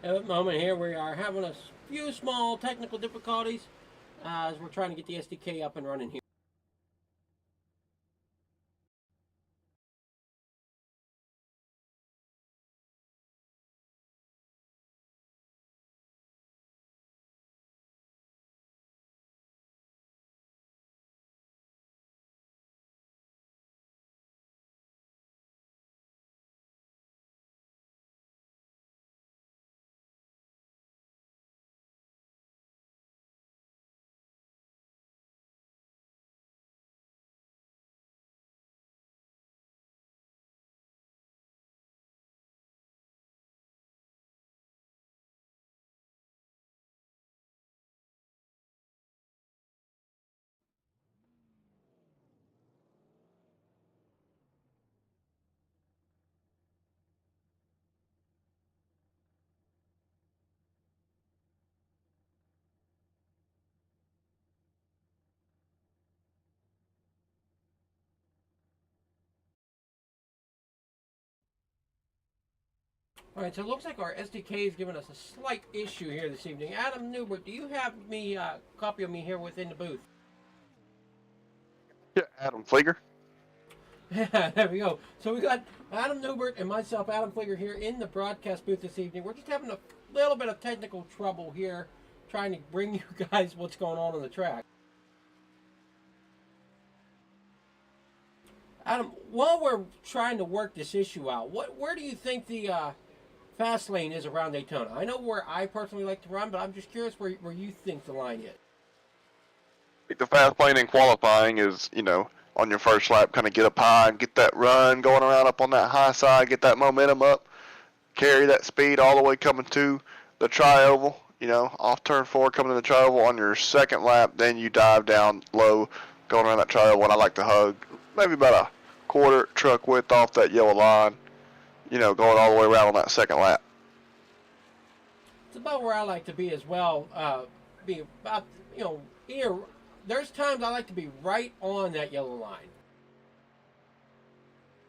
At the moment here, we are having a few small technical difficulties as we're trying to get the SDK up and running here. All right, so it looks like our SDK is giving us a slight issue here this evening. Adam Newbert, do you have me copy of me here within the booth? Yeah, Adam Flieger. There we go. So we got Adam Newbert and myself, Adam Flieger, here in the broadcast booth this evening. We're just having a little bit of technical trouble here, trying to bring you guys what's going on the track. Adam, while we're trying to work this issue out, where do you think the fast lane is around Daytona? I know where I personally like to run, but I'm just curious where you think the line is. The fast lane in qualifying is, on your first lap, kind of get up high and get that run going around up on that high side, get that momentum up, carry that speed all the way coming to the tri-oval, off turn 4 coming to the tri-oval on your second lap, then you dive down low going around that tri-oval, and I like to hug maybe about a quarter truck width off that yellow line, going all the way around on that second lap. It's about where I like to be as well. Be about here. There's times I like to be right on that yellow line.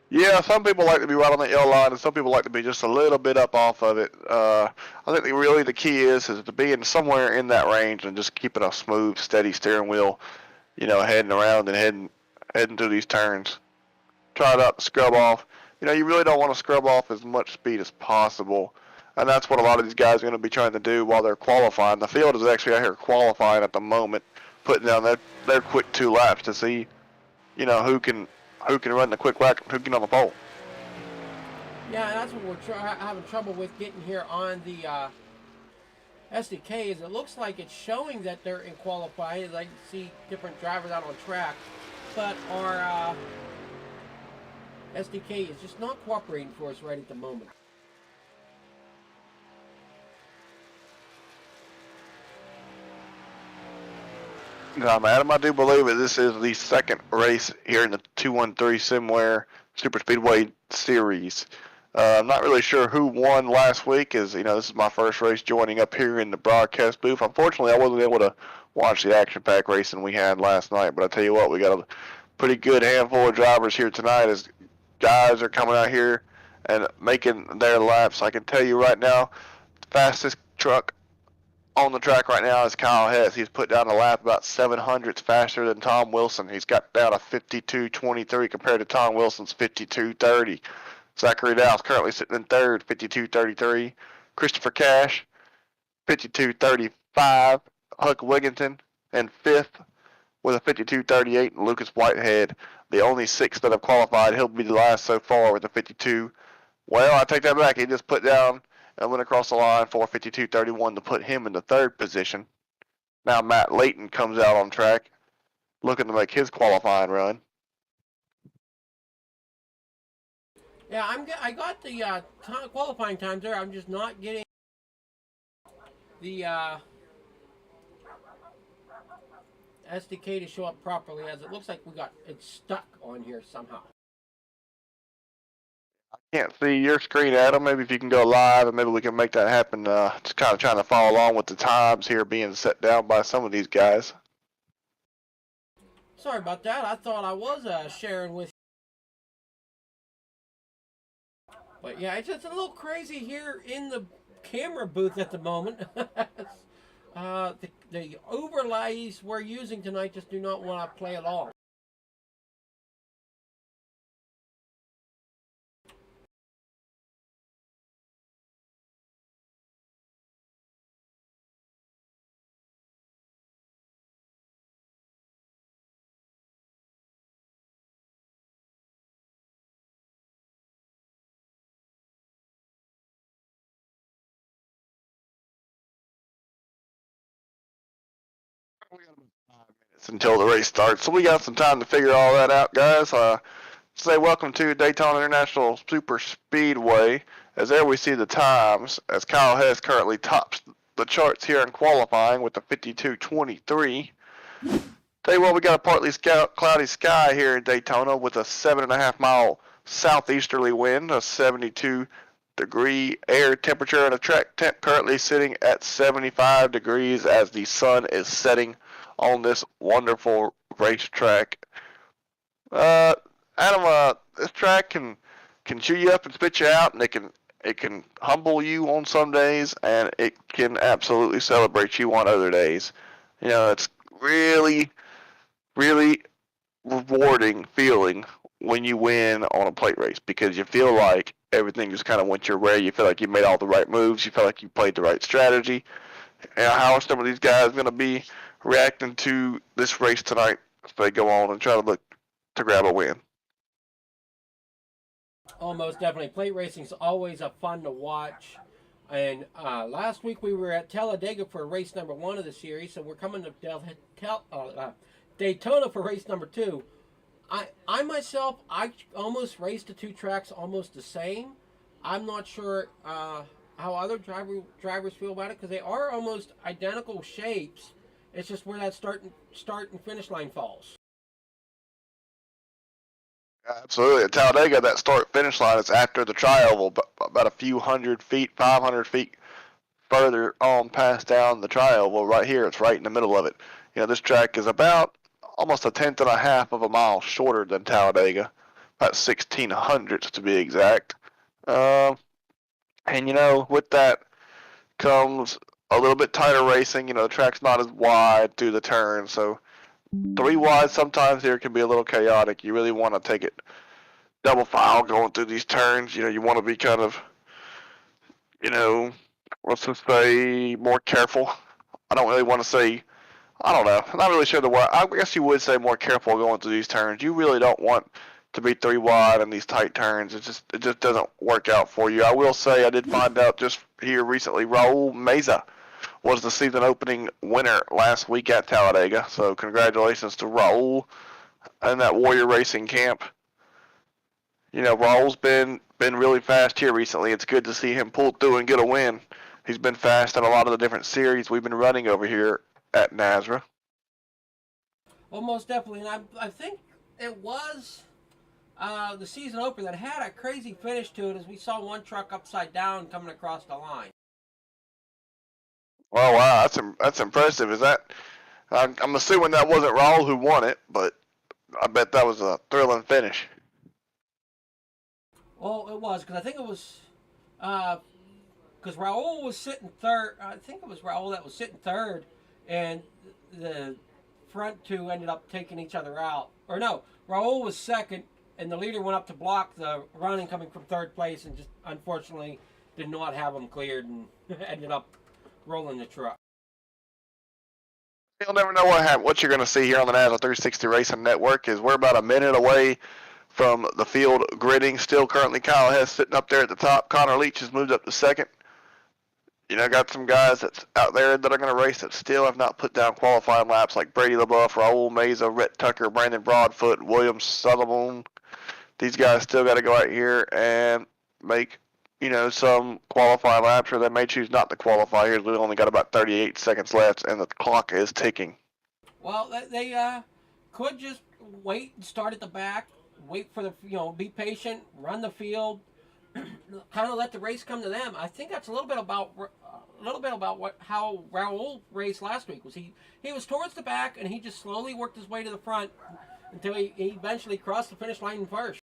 Yeah, some people like to be right on that yellow line, and some people like to be just a little bit up off of it. I think really the key is to be in somewhere in that range and just keeping a smooth, steady steering wheel, heading around and heading through these turns. Try not to scrub off. You really don't want to scrub off as much speed as possible, and that's what a lot of these guys are going to be trying to do while they're qualifying. The field is actually out here qualifying at the moment, putting down their quick 2 laps to see, who can run the quick lap and who can on the pole. Yeah, that's what we're having trouble with getting here on the SDK. Is it looks like it's showing that they're in qualifying. As I can see different drivers out on track, but our SDK is just not cooperating for us right at the moment. Adam, I do believe that this is the second race here in the 213 Simware Super Speedway Series. I'm not really sure who won last week, as this is my first race joining up here in the broadcast booth. Unfortunately, I wasn't able to watch the action pack racing we had last night, but I tell you what, we got a pretty good handful of drivers here tonight as guys are coming out here and making their laps. I can tell you right now, the fastest truck on the track right now is Kyle Hess. He's put down a lap about 700s faster than Tom Wilson. He's got down a 52.23 compared to Tom Wilson's 52.30. Zachary Dow's currently sitting in third, 52.33. Christopher Cash, 52.35. Huck Wigginton in fifth with a 52.38. And Lucas Whitehead, the only six that have qualified. He'll be the last so far with a 52. Well, I take that back. He just put down and went across the line for 52.31 to put him in the third position. Now Matt Layton comes out on track, looking to make his qualifying run. Yeah, I got the qualifying times there. I'm just not getting the SDK to show up properly, as it looks like we got it stuck on here somehow. Can't see your screen, Adam. Maybe if you can go live and maybe we can make that happen. Just kind of trying to follow along with the times here being set down by some of these guys. Sorry about that. I thought I was sharing with you. But yeah, it's a little crazy here in the camera booth at the moment. The overlays we're using tonight just do not want to play at all. We got about 5 minutes until the race starts, so we got some time to figure all that out, guys. Say welcome to Daytona International Super Speedway. As there we see the times, as Kyle Hess currently tops the charts here in qualifying with a 52.23. Tell you what, we got a partly cloudy sky here in Daytona with a 7.5-mile southeasterly wind, a 72-degree air temperature, and a track temp currently sitting at 75 degrees as the sun is setting on this wonderful racetrack. Adam, this track can chew you up and spit you out, and it can humble you on some days, and it can absolutely celebrate you on other days. You know, it's really, really rewarding feeling when you win on a plate race because you feel like everything just kind of went your way. You feel like you made all the right moves. You feel like you played the right strategy. And how are some of these guys going to be reacting to this race tonight if they go on and try to look to grab a win? Almost definitely. Plate racing is always a fun to watch. And last week we were at Talladega for race number 1 of the series, so we're coming to Daytona for race number 2. I myself, I almost raced the two tracks almost the same. I'm not sure how other drivers feel about it because they are almost identical shapes. It's just where that start and finish line falls. Absolutely. At Talladega, that start-finish line is after the tri-oval, about a few 500 feet further on past down the tri-oval. Right here, it's right in the middle of it. You know, this track is about almost a tenth and a half of a mile shorter than Talladega, about 1,600 to be exact. And, you know, with that comes a little bit tighter racing. You know, the track's not as wide through the turn, so 3 wide sometimes here can be a little chaotic. You really want to take it double file going through these turns. You know, you want to be kind of, you know, let's just say more careful. I don't really want to say, I don't know. I'm not really sure the word. I guess you would say more careful going through these turns. You really don't want to be 3 wide in these tight turns. It just doesn't work out for you. I will say I did find out just here recently, Raul Meza was the season opening winner last week at Talladega. So congratulations to Raul and that Warrior Racing camp. You know, Raul's been really fast here recently. It's good to see him pull through and get a win. He's been fast in a lot of the different series we've been running over here at NASRA. Well, most definitely. And I think it was the season opener that had a crazy finish to it as we saw one truck upside down coming across the line. Oh wow, that's impressive. Is that? I'm assuming that wasn't Raul who won it, but I bet that was a thrilling finish. Well, it was because I think it was because Raul was sitting third. I think it was Raul that was sitting third, and the front two ended up taking each other out. Or no, Raul was second, and the leader went up to block the running coming from third place, and just unfortunately did not have him cleared, and ended up rolling the truck. You'll never know what you're going to see here on the NASRA 360 Racing Network. Is we're about a minute away from the field gridding. Still currently Kyle Hess sitting up there at the top. Connor Leach has moved up to second. You know, got some guys that's out there that are going to race that still have not put down qualifying laps like Brady LaBeouf, Raul Meza, Rhett Tucker, Brandon Broadfoot, William Sutherland. These guys still got to go out here and make, you know, some qualifying laps, or they may choose not to qualify here. We've only got about 38 seconds left, and the clock is ticking. Well, they could just wait and start at the back, wait for be patient, run the field, kind of let the race come to them. I think that's a little bit about how Raul raced last week. Was he was towards the back and he just slowly worked his way to the front until he eventually crossed the finish line first.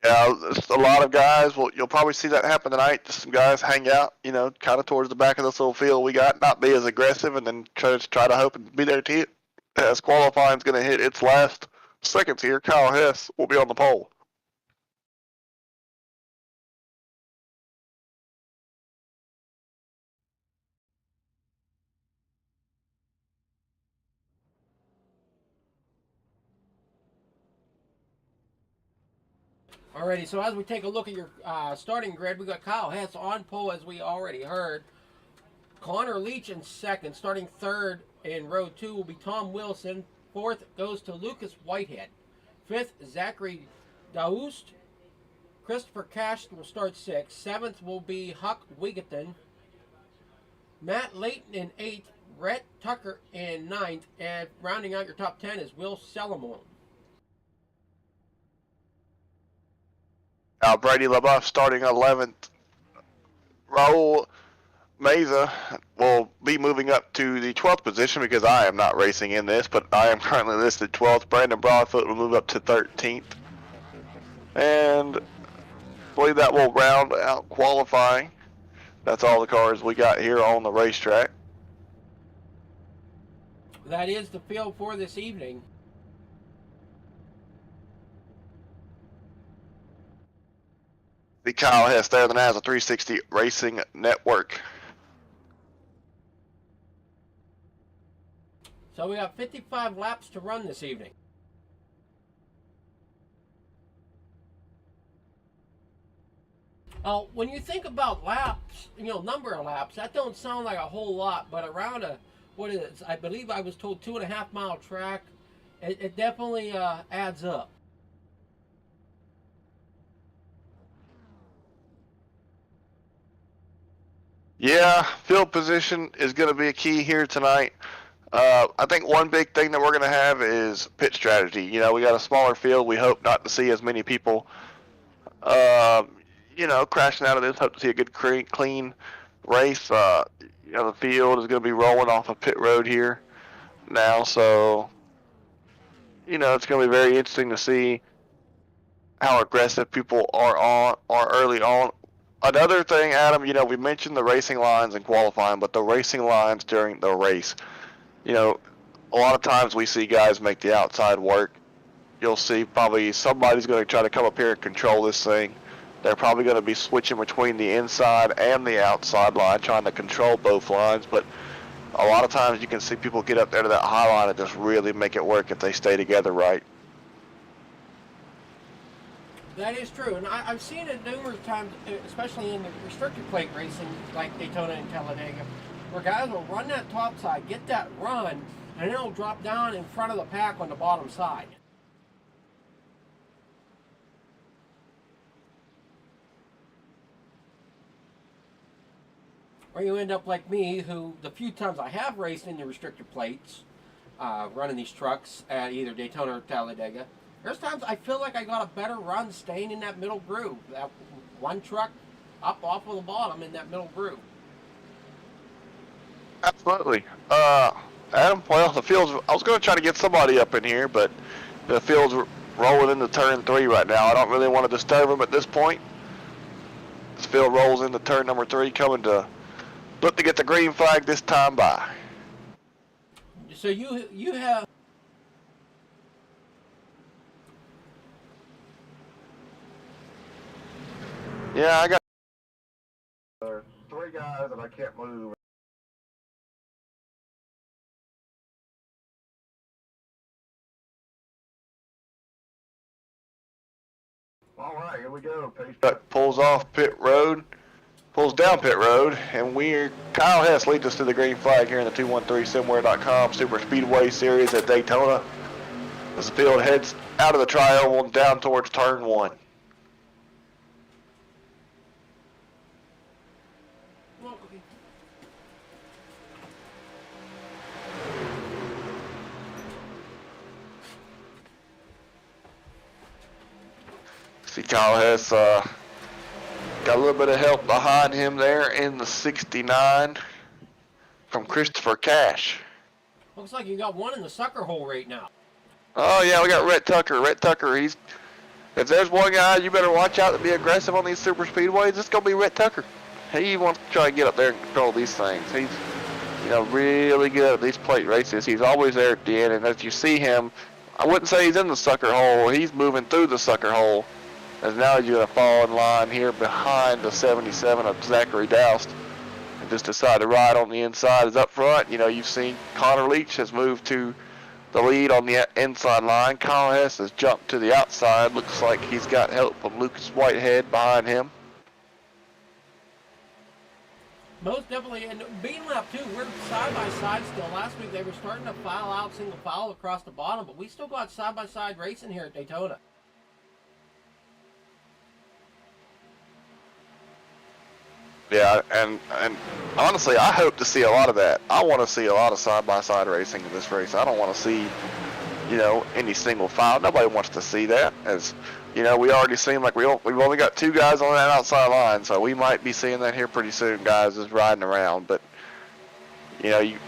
Yeah, it's a lot of guys. Well, you'll probably see that happen tonight. Just some guys hang out, kind of towards the back of this little field we got, not be as aggressive, and then try to hope and be there to hit. As qualifying's going to hit its last seconds here, Kyle Hess will be on the pole. Alrighty, so as we take a look at your starting grid, we got Kyle Hess on pole, as we already heard. Connor Leach in second. Starting third in row 2 will be Tom Wilson. Fourth goes to Lucas Whitehead. Fifth, Zachary Daoust. Christopher Cash will start 6th. 7th will be Huck Wigaton. Matt Layton in 8th. Rhett Tucker in 9th. And rounding out your top 10 is Will Salamone. Brady LaBeouf starting 11th. Raul Meza will be moving up to the 12th position because I am not racing in this, but I am currently listed 12th. Brandon Broadfoot will move up to 13th. And I believe that will round out qualifying. That's all the cars we got here on the racetrack. That is the field for this evening. The Kyle Hess there, the NASA 360 Racing Network. So we got 55 laps to run this evening. When you think about laps, number of laps, that don't sound like a whole lot, but around I believe I was told 2.5 mile track, it definitely adds up. Yeah, field position is going to be a key here tonight. I think one big thing that we're going to have is pit strategy. We got a smaller field. We hope not to see as many people, crashing out of this. Hope to see a good, clean race. The field is going to be rolling off a pit road here now, so it's going to be very interesting to see how aggressive people are early on. Another thing, Adam, we mentioned the racing lines in qualifying, but the racing lines during the race, a lot of times we see guys make the outside work. You'll see probably somebody's going to try to come up here and control this thing. They're probably going to be switching between the inside and the outside line, trying to control both lines, but a lot of times you can see people get up there to that high line and just really make it work if they stay together right. That is true, and I've seen it numerous times, especially in the restricted plate racing like Daytona and Talladega, where guys will run that top side, get that run, and then it'll drop down in front of the pack on the bottom side. Or you end up like me, who the few times I have raced in the restricted plates, running these trucks at either Daytona or Talladega, there's times I feel like I got a better run staying in that middle groove. That one truck up off of the bottom in that middle groove. Absolutely. Adam, well, the field's, I was going to try to get somebody up in here, but the field's rolling into turn 3 right now. I don't really want to disturb them at this point. This field rolls into turn number 3, coming to look to get the green flag this time by. So you have... Yeah, I got 3 guys and I can't move. All right, here we go. Pulls off pit road, pulls down pit road, and Kyle Hess leads us to the green flag here in the 213simware.com Super Speedway Series at Daytona. As the field heads out of the tri-oval and down towards turn 1. See Kyle Hess got a little bit of help behind him there in the 69 from Christopher Cash. Looks like you got one in the sucker hole right now. Oh yeah, we got Rhett Tucker. Rhett Tucker, he's If there's one guy you better watch out to be aggressive on these super speedways, it's gonna be Rhett Tucker. He wants to try and get up there and control these things. He's, really good at these plate races. He's always there at the end, and as you see him, I wouldn't say he's in the sucker hole. He's moving through the sucker hole, as now he's gonna fall in line here behind the 77 of Zachary Doust, and just decide to ride on the inside. Is up front. You've seen Connor Leach has moved to the lead on the inside line. Kyle Hess has jumped to the outside. Looks like he's got help from Lucas Whitehead behind him. Most definitely, and being lap 2, we're side by side still. Last week they were starting to file out single file across the bottom, but we still got side by side racing here at Daytona. Yeah, and honestly, I hope to see a lot of that. I want to see a lot of side-by-side racing in this race. I don't want to see, any single file. Nobody wants to see that. As we already seen like we've only got 2 guys on that outside line, so we might be seeing that here pretty soon, guys, just riding around. But you've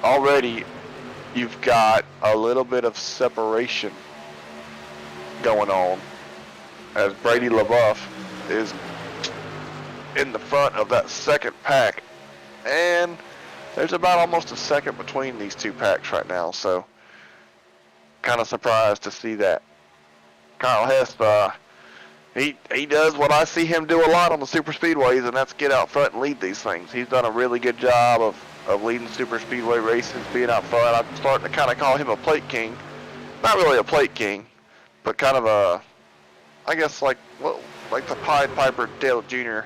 got a little bit of separation going on as Brady LaBeouf is in the front of that second pack, and there's about almost a second between these 2 packs right now, so kind of surprised to see that. Kyle Hess, he does what I see him do a lot on the super speedways, and that's get out front and lead these things. He's done a really good job of leading super speedway races, being out front. I'm starting to kind of call him a plate king. Not really a plate king, but kind of a, I guess like the Pied Piper Dale Jr.,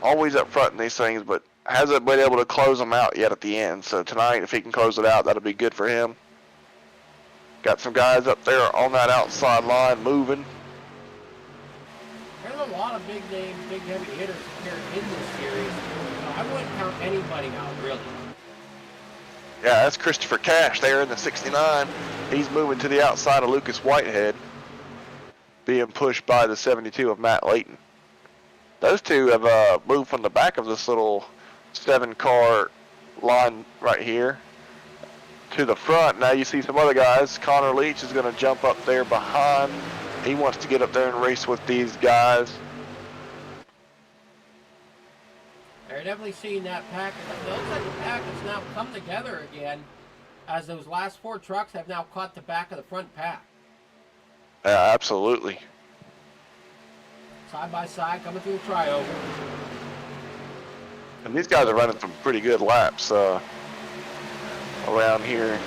always up front in these things, but hasn't been able to close them out yet at the end. So tonight, if he can close it out, that'll be good for him. Got some guys up there on that outside line moving. There's a lot of big names, big heavy hitters here in this series. I wouldn't count anybody out, really. Yeah, that's Christopher Cash there in the 69. He's moving to the outside of Lucas Whitehead, being pushed by the 72 of Matt Layton. Those 2 have moved from the back of this little 7-car line right here to the front. Now you see some other guys. Connor Leach is going to jump up there behind. He wants to get up there and race with these guys. They're definitely seeing that pack. It looks like the pack has now come together again, as those last 4 trucks have now caught the back of the front pack. Yeah, absolutely. Side by side, coming through the trioval. And these guys are running some pretty good laps around here.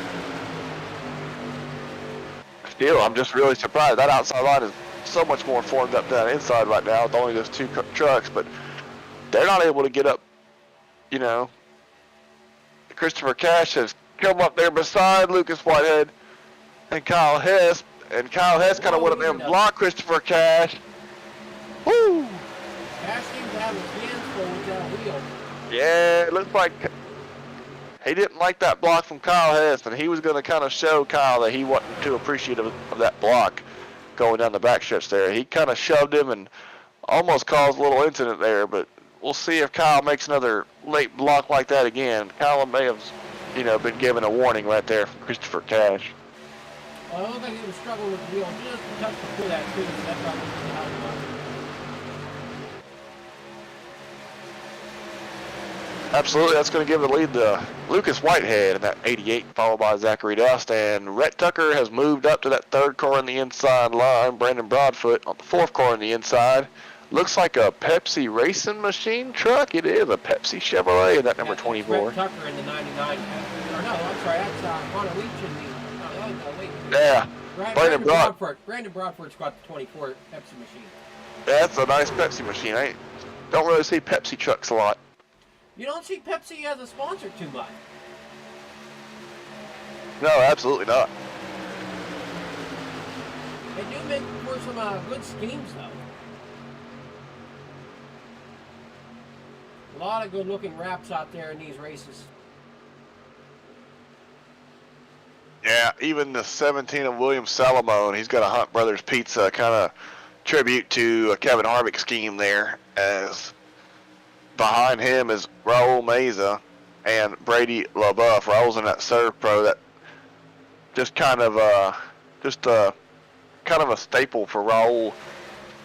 Still, I'm just really surprised. That outside line is so much more formed up than that inside right now with only those 2 trucks, but they're not able to get up, Christopher Cash has come up there beside Lucas Whitehead and Kyle Hess, and Kyle Hess kind of went up there and blocked Christopher Cash. Woo! Cash seems to have his hands full with that wheel. Yeah, it looks like he didn't like that block from Kyle Hess, and he was going to kind of show Kyle that he wasn't too appreciative of that block going down the backstretch there. He kind of shoved him and almost caused a little incident there, but we'll see if Kyle makes another late block like that again. Kyle may have, been given a warning right there from Christopher Cash. Well, I don't think he was struggling with the wheel just a touch before that, too, so that probably didn't help much. Absolutely, that's going to give the lead to Lucas Whitehead in that 88, followed by Zachary Doust. And Rhett Tucker has moved up to that 3rd car in the inside line. Brandon Broadfoot on the 4th car in the inside. Looks like a Pepsi racing machine truck. It is a Pepsi Chevrolet in that number 24. Rhett Tucker in the 99. Or no, I'm sorry, that's Connor Leach in the... wait. Yeah. Brandon Broadfoot's got the 24 Pepsi machine. That's a nice Pepsi machine. I don't really see Pepsi trucks a lot. You don't see Pepsi as a sponsor too much. No, absolutely not. They do make for some good schemes, though. A lot of good-looking wraps out there in these races. Yeah, even the 17 of William Salamone, he's got a Hunt Brothers Pizza kind of tribute to a Kevin Harvick scheme there, as behind him is Raul Meza and Brady LaBeouf. Raul's in that Serve Pro, that just kind of a staple for Raul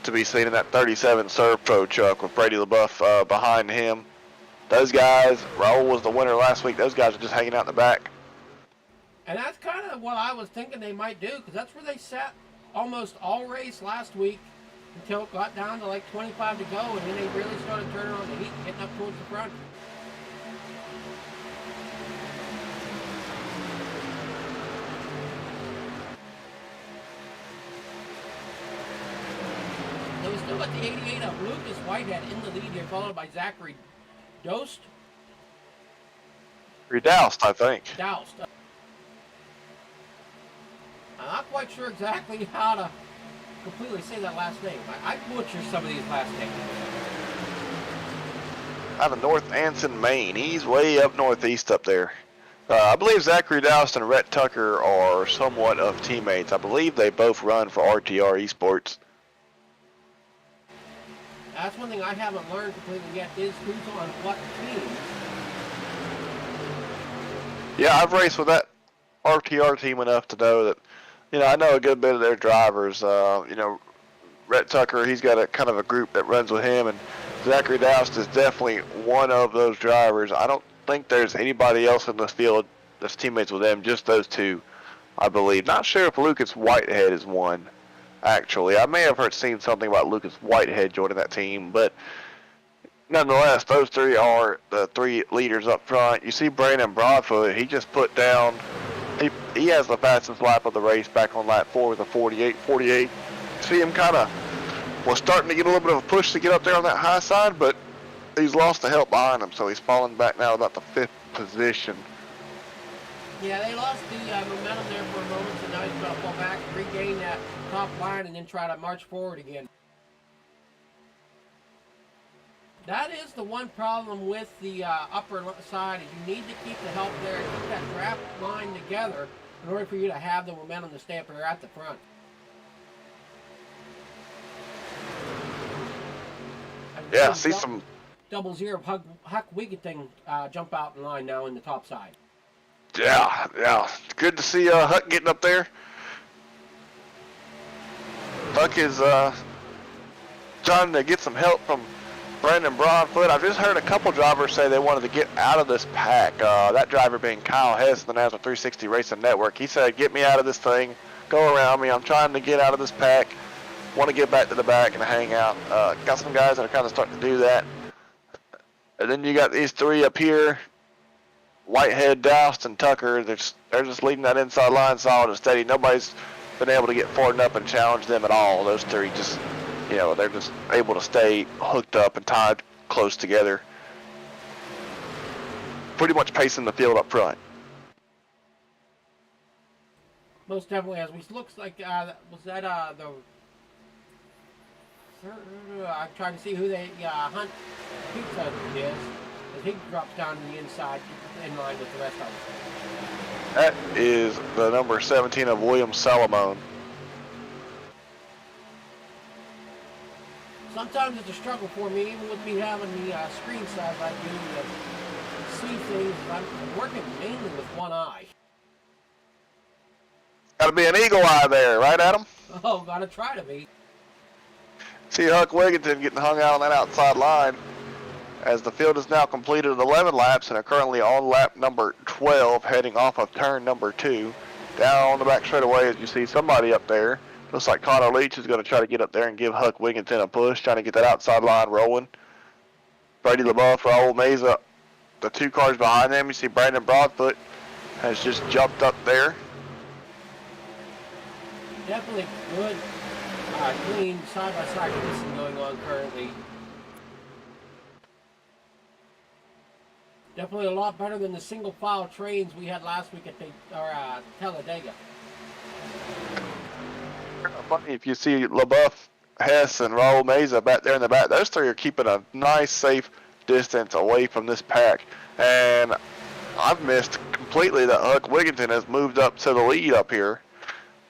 to be seen in that 37 Serve Pro truck with Brady LaBeouf behind him. Those guys, Raul was the winner last week. Those guys are just hanging out in the back. And that's kind of what I was thinking they might do, because that's where they sat almost all race last week until it got down to like 25 to go, and then they really started turning on the heat and getting up towards the front. So we still got the 88 of Lucas Whitehead in the lead here, followed by Zachary Doust. Redoused, I think. Doust. I'm not quite sure exactly how to completely say that last name. I butcher some of these last names. Out of North Anson, Maine. He's way up northeast up there. I believe Zachary Doust and Rhett Tucker are somewhat of teammates. I believe they both run for RTR Esports. That's one thing I haven't learned completely yet, is who's on what team. Yeah, I've raced with that RTR team enough to know that, I know a good bit of their drivers. Rhett Tucker, he's got a kind of a group that runs with him, and Zachary Doust is definitely one of those drivers. I don't think there's anybody else in the field that's teammates with them, just those two, I believe. Not sure if Lucas Whitehead is one, actually. I may have seen something about Lucas Whitehead joining that team, but nonetheless, those three are the three leaders up front. You see Brandon Broadfoot, he just put down, he has the fastest lap of the race back on lap 4 with a 48. See him kind of was starting to get a little bit of a push to get up there on that high side, but he's lost the help behind him, so he's falling back now about the 5th position. Yeah, they lost the momentum there for a moment, so now he's going to fall back, regain that top line, and then try to march forward again. That is the one problem with the upper side, is you need to keep the help there and keep that draft line together in order for you to have the momentum to stay up there at the front. Yeah, see some double zero Huck Wiggington jump out in line now in the top side. Yeah. Good to see Huck getting up there. Huck is trying to get some help from Brandon Broadfoot. I've just heard a couple drivers say they wanted to get out of this pack. That driver being Kyle Hess of the National 360 Racing Network. He said, "Get me out of this thing. Go around me. I'm trying to get out of this pack. Want to get back to the back and hang out." Got some guys that are kind of starting to do that. And then you got these three up here, Whitehead, Doust, and Tucker. They're just leading that inside line solid and steady. Nobody's been able to get forward up and challenge them at all. Those three just, they're just able to stay hooked up and tied close together. Pretty much pacing the field up front. Most definitely, as we looks like was that the. I'm trying to see who they Hunt Pizza is, as he drops down to the inside in line with the rest of them. That is the number 17 of William Salamone. Sometimes it's a struggle for me, even with me having the screen size I do to see things. I'm working mainly with one eye. Got to be an eagle eye there, right, Adam? Oh, gotta try to be. See Huck Wiggington getting hung out on that outside line, as the field is now completed at 11 laps and are currently on lap number 12, heading off of turn number 2. Down on the back straightaway, as you see somebody up there. Looks like Connor Leach is going to try to get up there and give Huck Wiggington a push, trying to get that outside line rolling. Brady LaBeouf, Raul Meza, the two cars behind them. You see Brandon Broadfoot has just jumped up there. Definitely good, clean side-by-side racing going on currently. Definitely a lot better than the single-file trains we had last week at Talladega. Funny if you see LaBeouf, Hess, and Raul Meza back there in the back. Those three are keeping a nice, safe distance away from this pack. And I've missed completely that Huck Wiggington has moved up to the lead up here.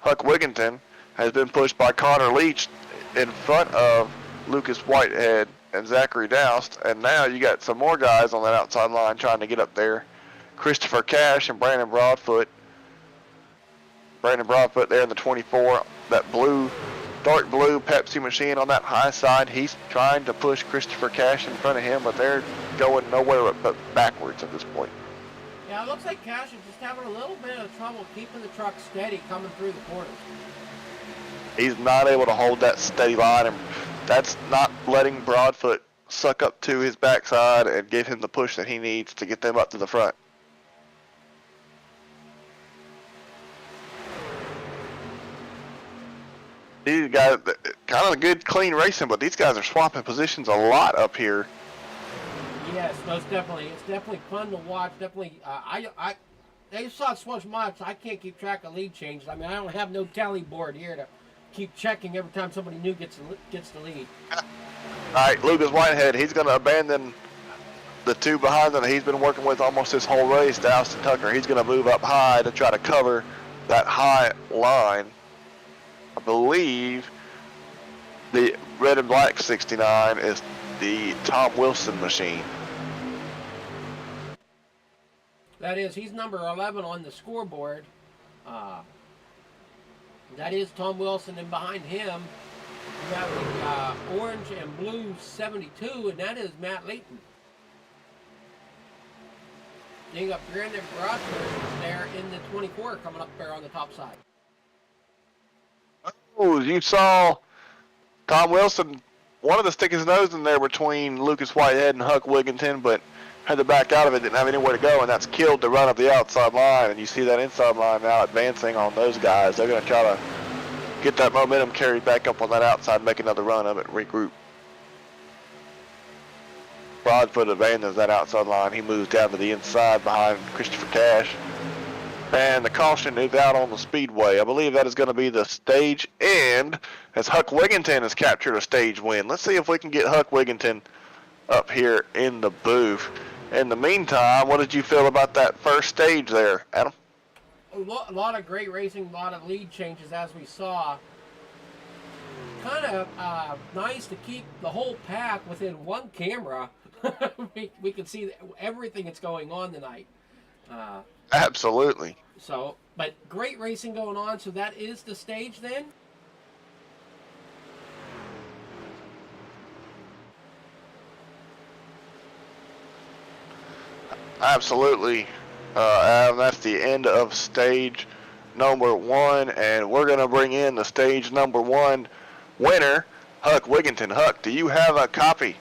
Huck Wiggington has been pushed by Connor Leach in front of Lucas Whitehead and Zachary Doust, and now you got some more guys on that outside line trying to get up there. Christopher Cash and Brandon Broadfoot. Brandon Broadfoot there in the 24, that blue dark blue Pepsi machine on that high side. He's trying to push Christopher Cash in front of him, but they're going nowhere but backwards at this point. Yeah, it looks like Cash is just having a little bit of trouble keeping the truck steady coming through the corners. He's not able to hold that steady line, and that's not letting Broadfoot suck up to his backside and give him the push that he needs to get them up to the front. These guys, kind of good, clean racing, but these guys are swapping positions a lot up here. Yes, most definitely. It's definitely fun to watch. Definitely, they saw it so much. I can't keep track of lead changes. I mean, I don't have no tally board here to keep checking every time somebody new gets the lead. All right, Lucas Whitehead, he's going to abandon the two behind him that he's been working with almost this whole race, to Austin Tucker. He's going to move up high to try to cover that high line. I believe the red and black 69 is the Tom Wilson machine. That is, he's number 11 on the scoreboard. That is Tom Wilson, and behind him, we have the orange and blue 72, and that is Matt Layton. Then you got Brandon Broadfoot there in the 24 coming up there on the top side. Oh, you saw Tom Wilson wanted to stick his nose in there between Lucas Whitehead and Huck Wigginton, but had to back out of it, didn't have anywhere to go, and that's killed the run of the outside line. And you see that inside line now advancing on those guys. They're going to try to get that momentum carried back up on that outside, make another run of it, regroup. Broadfoot abandons that outside line. He moves down to the inside behind Christopher Cash. And the caution is out on the Speedway. I believe that is going to be the stage end, as Huck Wigginton has captured a stage win. Let's see if we can get Huck Wigginton up here in the booth. In the meantime, what did you feel about that first stage there, Adam? A lot of great racing, a lot of lead changes as we saw. Kind of nice to keep the whole pack within one camera. we can see everything that's going on tonight. Absolutely. So, but great racing going on. So that is the stage then? Absolutely. Adam, that's the end of stage number 1, and we're going to bring in the stage number 1 winner, Huck Wigginton. Huck, do you have a copy?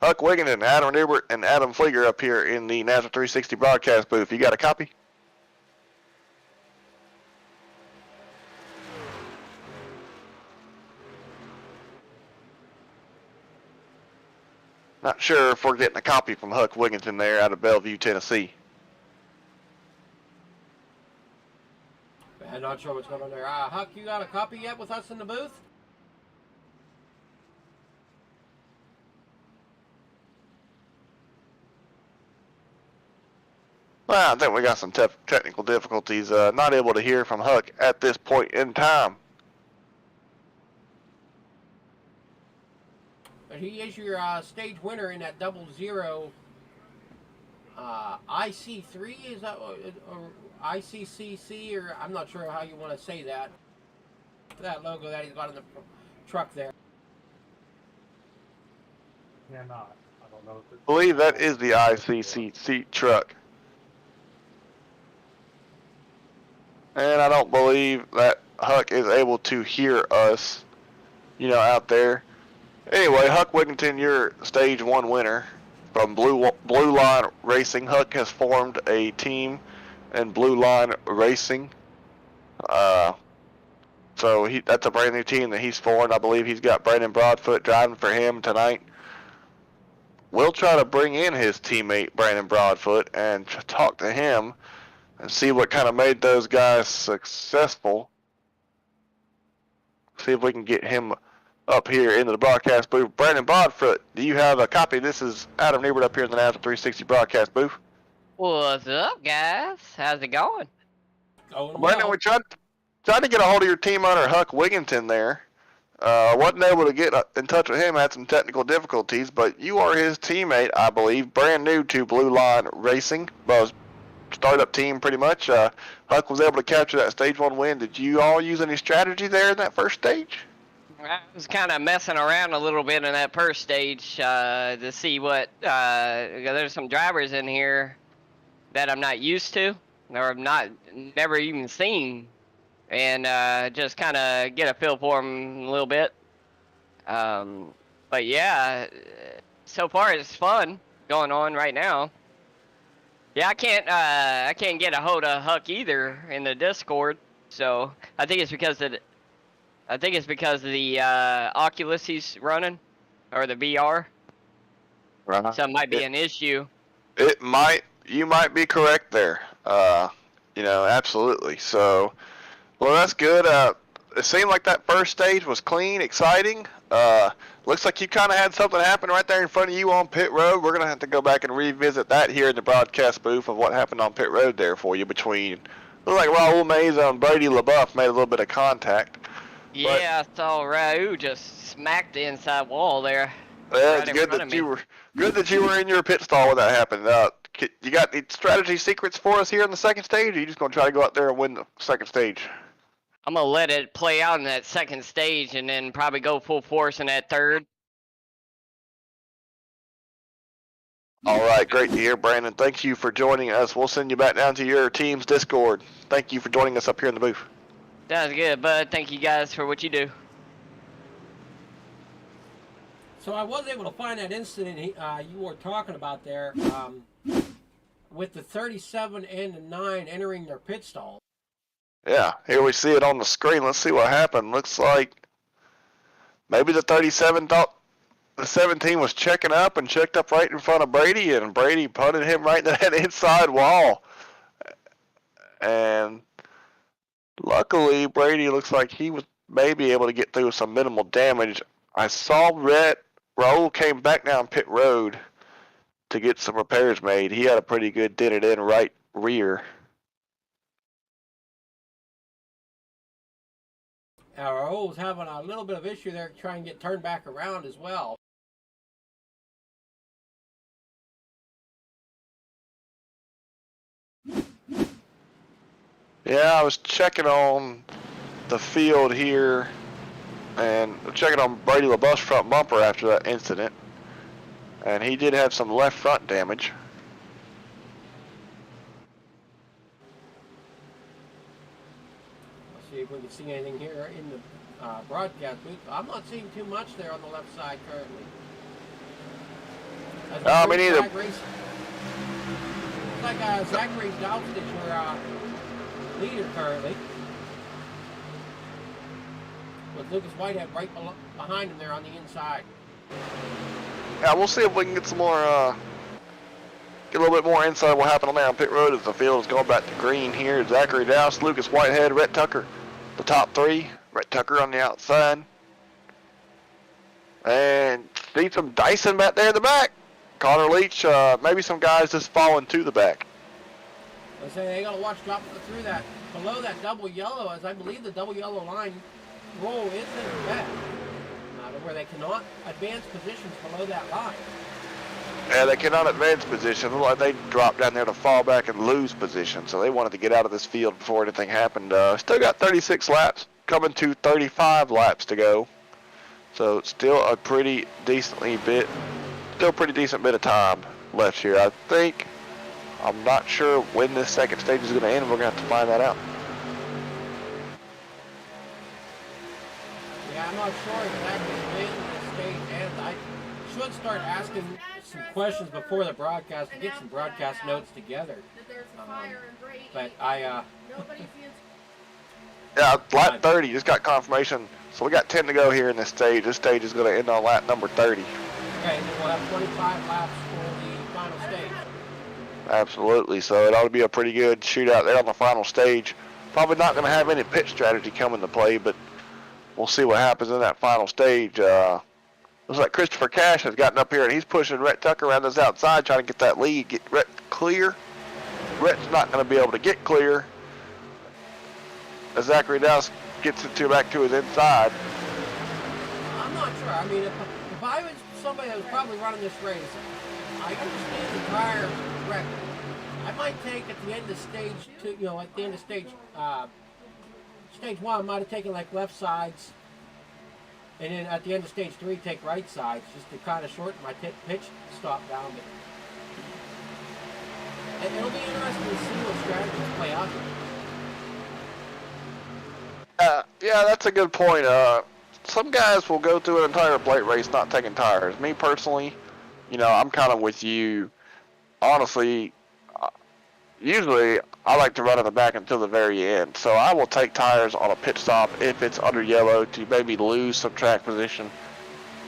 Huck Wigginton, Adam Newbert, and Adam Flieger up here in the NASCAR 360 broadcast booth. You got a copy? Not sure if we're getting a copy from Huck Wigginton there out of Bellevue, Tennessee. I'm not sure what's going on there. Huck, you got a copy yet with us in the booth? Well, I think we got some technical difficulties. Not able to hear from Huck at this point in time. But he is your stage winner in that 00 IC3, is that or ICCC, or I'm not sure how you want to say that. That logo that he's got in the truck there. Yeah, not. I don't know. I believe that is the ICCC truck. And I don't believe that Huck is able to hear us, out there. Anyway, Huck Wigginton, you're stage 1 winner from Blue Line Racing. Huck has formed a team in Blue Line Racing. So that's a brand new team that he's formed. I believe he's got Brandon Broadfoot driving for him tonight. We'll try to bring in his teammate, Brandon Broadfoot, and talk to him and see what kind of made those guys successful. See if we can get him up here into the broadcast booth. Brandon Broadfoot, do you have a copy? This is Adam Newbert up here in the NASCAR 360 broadcast booth. What's up, guys? How's it going? Brandon, we tried to get a hold of your team owner, Huck Wigginton there. Wasn't able to get in touch with him, had some technical difficulties, but you are his teammate, I believe, brand new to Blue Line Racing. Well, startup team pretty much. Huck was able to capture that stage 1 win. Did you all use any strategy there in that first stage? I was kind of messing around a little bit in that first stage to see what. There's some drivers in here that I'm not used to, or I've never even seen, and just kind of get a feel for them a little bit. But yeah, so far it's fun going on right now. Yeah, I can't get a hold of Huck either in the Discord, so I think it's because of the Oculus he's running, or the VR. Right. So it might be an issue. You might be correct there. Absolutely. So, well, that's good. It seemed like that first stage was clean, exciting. Looks like you kind of had something happen right there in front of you on pit road. We're going to have to go back and revisit that here in the broadcast booth of what happened on pit road there for you between, looked like Raul Meza and Brady LaBeouf made a little bit of contact. Yeah, I saw Raul just smacked the inside wall there. Yeah, right it's good that you were in your pit stall when that happened. You got any strategy secrets for us here in the second stage, or are you just going to try to go out there and win the second stage? I'm going to let it play out in that second stage and then probably go full force in that third. All right, great to hear, Brandon. Thank you for joining us. We'll send you back down to your team's Discord. Thank you for joining us up here in the booth. Sounds good, bud. Thank you guys for what you do. So I was able to find that incident you were talking about there with the 37 and the 9 entering their pit stall. Yeah, here we see it on the screen. Let's see what happened. Looks like maybe the 37 thought the 17 was checking up and checked up right in front of Brady, and Brady punted him right into that inside wall. And luckily, Brady looks like he was maybe able to get through with some minimal damage. I saw Raul came back down pit road to get some repairs made. He had a pretty good dented in right rear. Raul was having a little bit of issue there trying to get turned back around as well. Yeah, I was checking on the field here and checking on Brady LaBeouf's front bumper after that incident. And he did have some left front damage. Let's see if we can see anything here in the broadcast booth. I'm not seeing too much there on the left side currently. Me neither. Looks like Zachary Dowsett is your leader currently, with Lucas Whitehead right behind him there on the inside. Yeah, we'll see if we can get some more, get a little bit more insight on what happened on there on pit road as the field is going back to green here. Zachary Dowsett, Lucas Whitehead, Rhett Tucker, the top three. Rhett Tucker on the outside. And see some Dyson back there in the back. Connor Leach, maybe some guys just falling to the back. I say they got to watch drop through that, below that double yellow, as I believe the double yellow line roll is in the back, where they cannot advance positions below that line. Yeah, they cannot advance position. Like they dropped down there to fall back and lose position, so they wanted to get out of this field before anything happened. Still got 36 laps, coming to 35 laps to go. So still a pretty decent bit of time left here. I'm not sure when this second stage is going to end. We're going to have to find that out. Yeah, I'm not sure exactly when this stage ends. I should start asking some questions before the broadcast to get some broadcast notes together. But yeah, lap 30, just got confirmation. So we got 10 to go here in this stage. This stage is going to end on lap number 30. Okay, and then we'll have 25 laps for the final stage. Absolutely. So it ought to be a pretty good shootout there on the final stage. Probably not going to have any pit strategy come into play, but we'll see what happens in that final stage. Looks like Christopher Cash has gotten up here, and he's pushing Rhett Tucker around this outside, trying to get that lead, get Rhett clear. Rhett's not going to be able to get clear as Zachary Dowsett gets it back to his inside. I'm not sure. I mean, if I was somebody that was probably running this race, I understand the tires correctly. I might take at the end of stage 2, at the end of stage 1, I might have taken like left sides, and then at the end of stage 3, take right sides, just to kind of shorten my pitch stop down. But it'll be interesting to see what strategies play out here. Yeah, that's a good point. Some guys will go through an entire plate race not taking tires. Me personally, I'm kind of with you. Honestly, usually I like to run in the back until the very end. So I will take tires on a pit stop if it's under yellow to maybe lose some track position.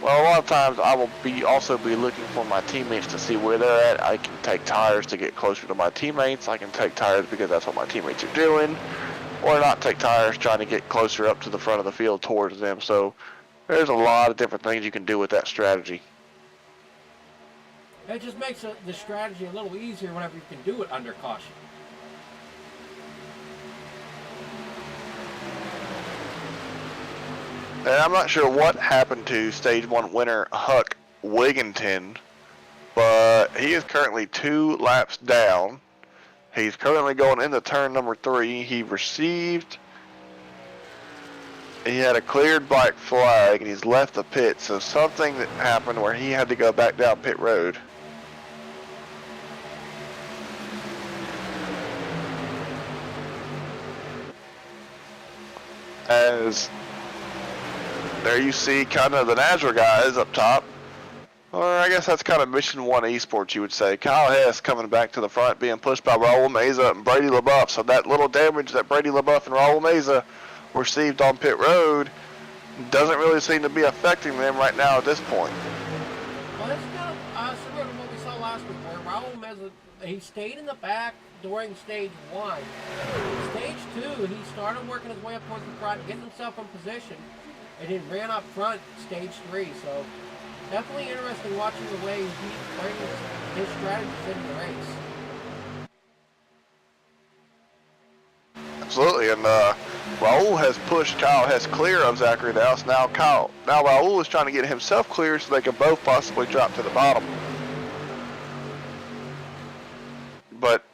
Well, a lot of times I will also be looking for my teammates to see where they're at. I can take tires to get closer to my teammates. I can take tires because that's what my teammates are doing. Or not take tires trying to get closer up to the front of the field towards them. So there's a lot of different things you can do with that strategy. It just makes the strategy a little easier whenever you can do it under caution. And I'm not sure what happened to Stage 1 winner Huck Wigginton, but he is currently 2 laps down. He's currently going into turn number 3. He had a cleared black flag, and he's left the pit, so something that happened where he had to go back down pit road. As there you see kind of the Nazar guys up top. Or I guess that's kind of Mission 1 Esports, you would say. Kyle Hess coming back to the front, being pushed by Raul Meza and Brady LaBeouf. So that little damage that Brady LaBeouf and Raul Meza received on pit road doesn't really seem to be affecting them right now at this point. Well, that's kind of similar to what we saw last week, where Raul Meza, he stayed in the back during stage 1. Stage 2, he started working his way up towards the front, getting himself in position, and he ran up front stage 3. So definitely interesting watching the way he brings his strategies into the race. Absolutely, and Raul has pushed Kyle Hess clear of Zachary Dowse. Now Raul is trying to get himself clear so they can both possibly drop to the bottom. But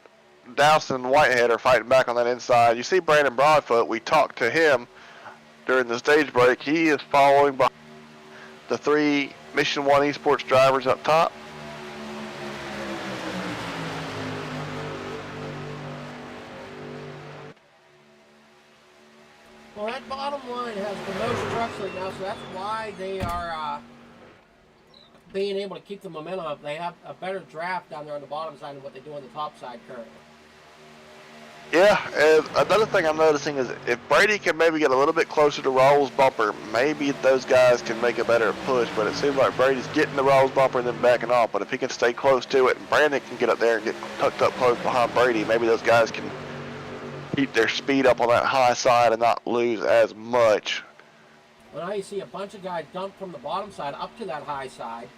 Dowse and Whitehead are fighting back on that inside. You see Brandon Broadfoot. We talked to him during the stage break. He is following behind the 3 Mission 1 Esports drivers up top. Well, that bottom line has the most trucks right now, so that's why they are being able to keep the momentum up. They have a better draft down there on the bottom side than what they do on the top side currently. Yeah, and another thing I'm noticing is if Brady can maybe get a little bit closer to Raul's bumper, maybe those guys can make a better push, but it seems like Brady's getting the Raul's bumper and then backing off. But if he can stay close to it and Brandon can get up there and get tucked up close behind Brady, maybe those guys can keep their speed up on that high side and not lose as much. Well, now you see a bunch of guys dump from the bottom side up to that high side.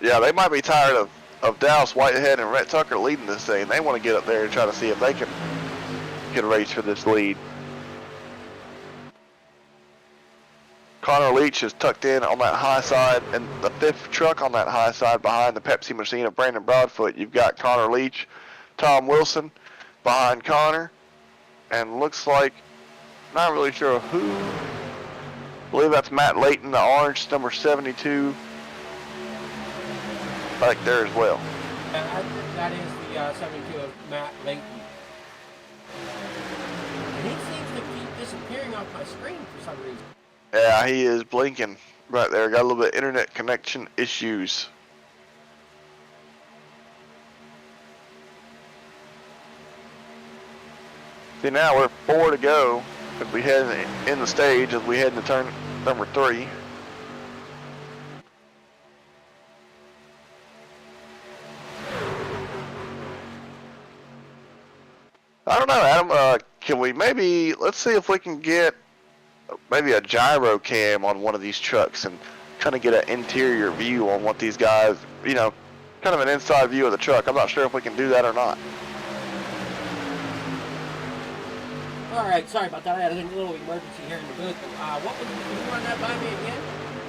Yeah, they might be tired of Dowse, Whitehead, and Rhett Tucker leading this thing. They want to get up there and try to see if they can race for this lead. Connor Leach is tucked in on that high side, and the 5th truck on that high side behind the Pepsi machine of Brandon Broadfoot. You've got Connor Leach, Tom Wilson behind Connor, and looks like, not really sure who. I believe that's Matt Layton, the orange, number 72. Back there as well. That is the 72 of Matt Layton. And he seems to keep disappearing off my screen for some reason. Yeah, he is blinking right there. Got a little bit of internet connection issues. See, now we're 4 to go as we head in the stage as we head into turn number 3. I don't know, Adam. Can we maybe, let's see if we can get maybe a gyro cam on one of these trucks and kind of get an interior view on what these guys, kind of an inside view of the truck. I'm not sure if we can do that or not. All right, sorry about that. I had a little emergency here in the booth. What would you run that by me again?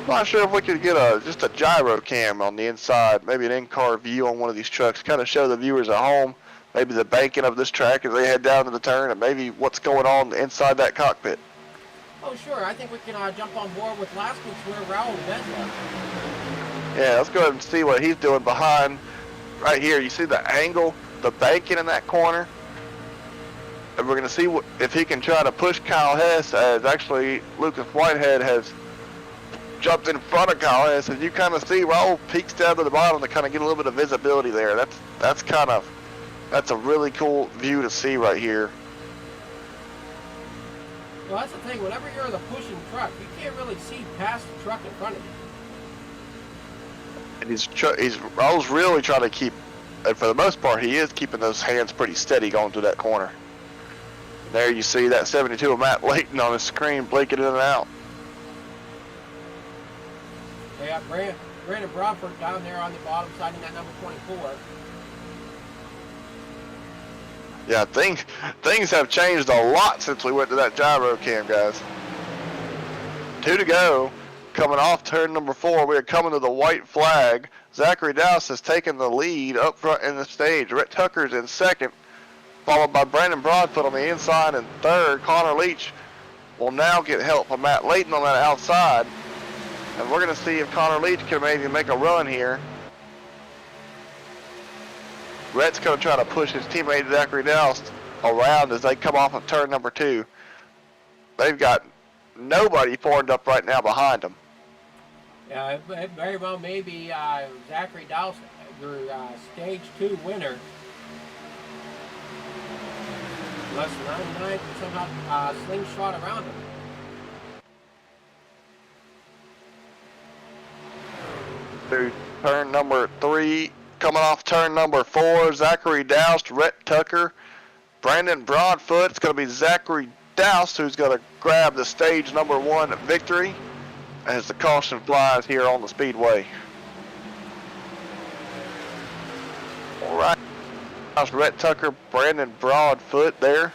not sure if we could get just a gyro cam on the inside, maybe an in-car view on one of these trucks, kind of show the viewers at home maybe the banking of this track as they head down to the turn, and maybe what's going on inside that cockpit. Oh, sure. I think we can jump on board with last week's winner, Raul Bedla. Yeah, let's go ahead and see what he's doing behind. Right here, you see the angle, the banking in that corner. And we're going to see if he can try to push Kyle Hess, as actually Lucas Whitehead has jumped in front of Kyle Hess. As you kind of see, Raul peeks down to the bottom to kind of get a little bit of visibility there. That's a really cool view to see right here. Well, that's the thing. Whenever you're the pushing truck, you can't really see past the truck in front of you. And Raul's really trying to keep, and for the most part, he is keeping those hands pretty steady going through that corner. There you see that 72 of Matt Layton on the screen, blinking in and out. They got Brandon Bradford down there on the bottom side in that number 24. Yeah, things have changed a lot since we went to that gyro cam, guys. 2 to go. Coming off turn number 4, we are coming to the white flag. Zachary Dowse has taken the lead up front in the stage. Rhett Tucker's in second, followed by Brandon Broadfoot on the inside, and third, Connor Leach will now get help from Matt Layton on that outside. And we're going to see if Connor Leach can maybe make a run here. Rhett's going to try to push his teammate Zachary Dowse around as they come off of turn number 2. They've got nobody formed up right now behind them. Yeah, it very well may be Zachary Dowse, your stage 2 winner. Less than 99 somehow slingshot around him. Through turn number 3, coming off turn number 4, Zachary Dowse, Rhett Tucker, Brandon Broadfoot. It's going to be Zachary Dowse who's going to grab the stage number 1 victory as the caution flies here on the Speedway. All right, Rhett Tucker, Brandon Broadfoot there.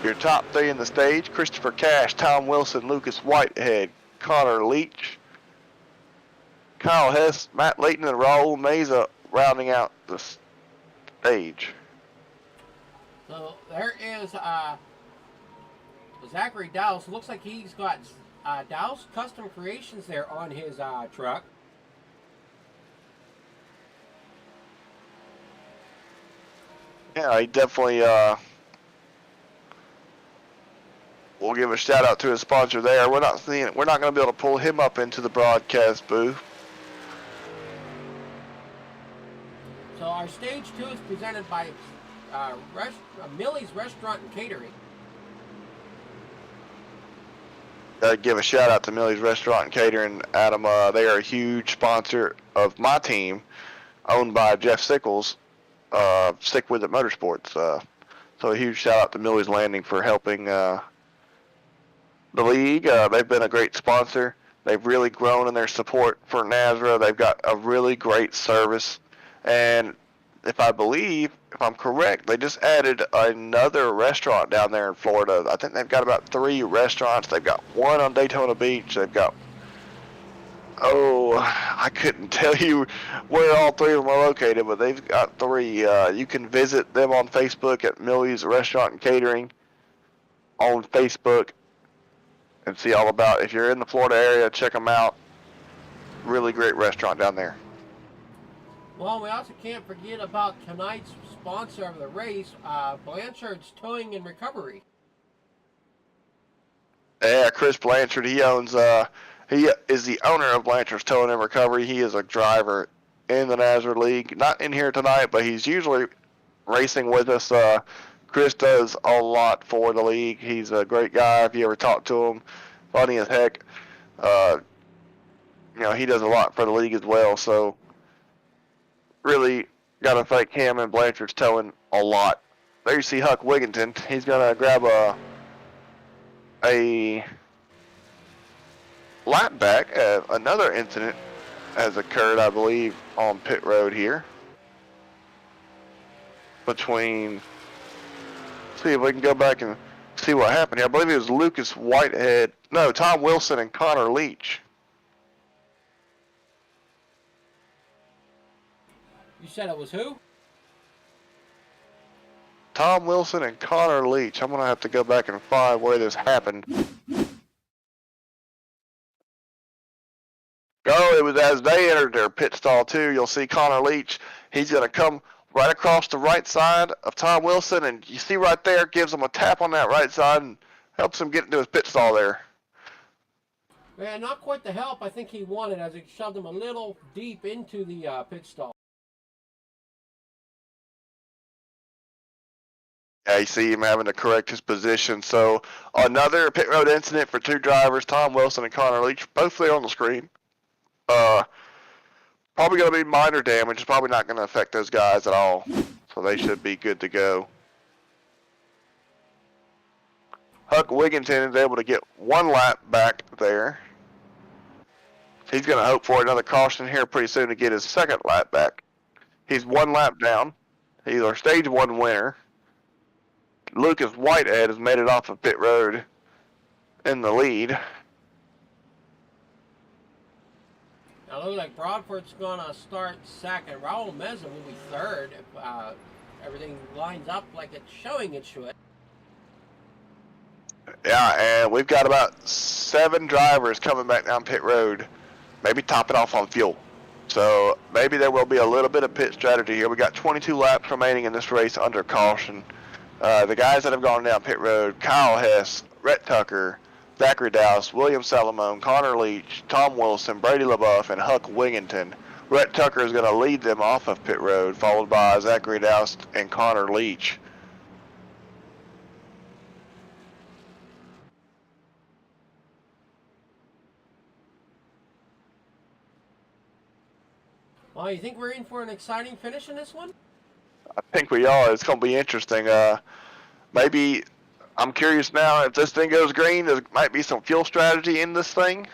Your top 3 in the stage: Christopher Cash, Tom Wilson, Lucas Whitehead, Connor Leach, Kyle Hess, Matt Layton, and Raul Meza rounding out the stage. So there is Zachary Dowse. Looks like he's got Dowse Custom Creations there on his truck. Yeah, he definitely we'll give a shout out to his sponsor there. We're not going to be able to pull him up into the broadcast booth. So our stage 2 is presented by Millie's Restaurant and Catering. Give a shout out to Millie's Restaurant and Catering, Adam. They are a huge sponsor of my team, owned by Jeff Sickles, Stick With It Motorsports. So a huge shout out to Millie's Landing for helping the league. They've been a great sponsor. They've really grown in their support for NASRA. They've got a really great service. And if I'm correct, they just added another restaurant down there in Florida. I think they've got about 3 restaurants. They've got one on Daytona Beach. They've got, I couldn't tell you where all 3 of them are located, but they've got 3. You can visit them on Facebook at Millie's Restaurant and Catering on Facebook and see all about. If you're in the Florida area, check them out. Really great restaurant down there. Well, we also can't forget about tonight's sponsor of the race, Blanchard's Towing and Recovery. Yeah, Chris Blanchard. He owns. He is the owner of Blanchard's Towing and Recovery. He is a driver in the NASRA League. Not in here tonight, but he's usually racing with us. Chris does a lot for the league. He's a great guy. If you ever talk to him, funny as heck. He does a lot for the league as well. So really got to thank him and Blanchard's Towing a lot. There you see Huck Wigginton. He's going to grab a lap back. Another incident has occurred, I believe, on pit road here. See if we can go back and See what happened here. I believe it was Lucas Whitehead. No, Tom Wilson and Connor Leach. You said it was who? Tom Wilson and Connor Leach. I'm going to have to go back and find where this happened. Oh, it was as they entered their pit stall, too. You'll see Connor Leach. He's going to come right across the right side of Tom Wilson, and you see right there, gives him a tap on that right side and helps him get into his pit stall there. Yeah, not quite the help I think he wanted as it shoved him a little deep into the pit stall. Yeah, you see him having to correct his position. So another pit road incident for two drivers, Tom Wilson and Connor Leach, both there on the screen. Probably going to be minor damage. It's probably not going to affect those guys at all. So they should be good to go. Huck Wigginton is able to get one lap back there. He's going to hope for another caution here pretty soon to get his second lap back. He's one lap down. He's our stage one winner. Lucas Whitehead has made it off of pit road in the lead. Now it looks like Broadford's going to start second. Raul Meza will be third if everything lines up like it's showing it should. Yeah, and we've got about 7 drivers coming back down pit road. Maybe top it off on fuel. So maybe there will be a little bit of pit strategy here. We got 22 laps remaining in this race under caution. The guys that have gone down pit road, Kyle Hess, Rhett Tucker, Zachary Dowse, William Salamone, Connor Leach, Tom Wilson, Brady LaBeouf, and Huck Wigginton. Rhett Tucker is going to lead them off of pit road, followed by Zachary Dowse and Connor Leach. Well, you think we're in for an exciting finish in this one? I think we are. It's going to be interesting. Maybe I'm curious now if this thing goes green, there might be some fuel strategy in this thing.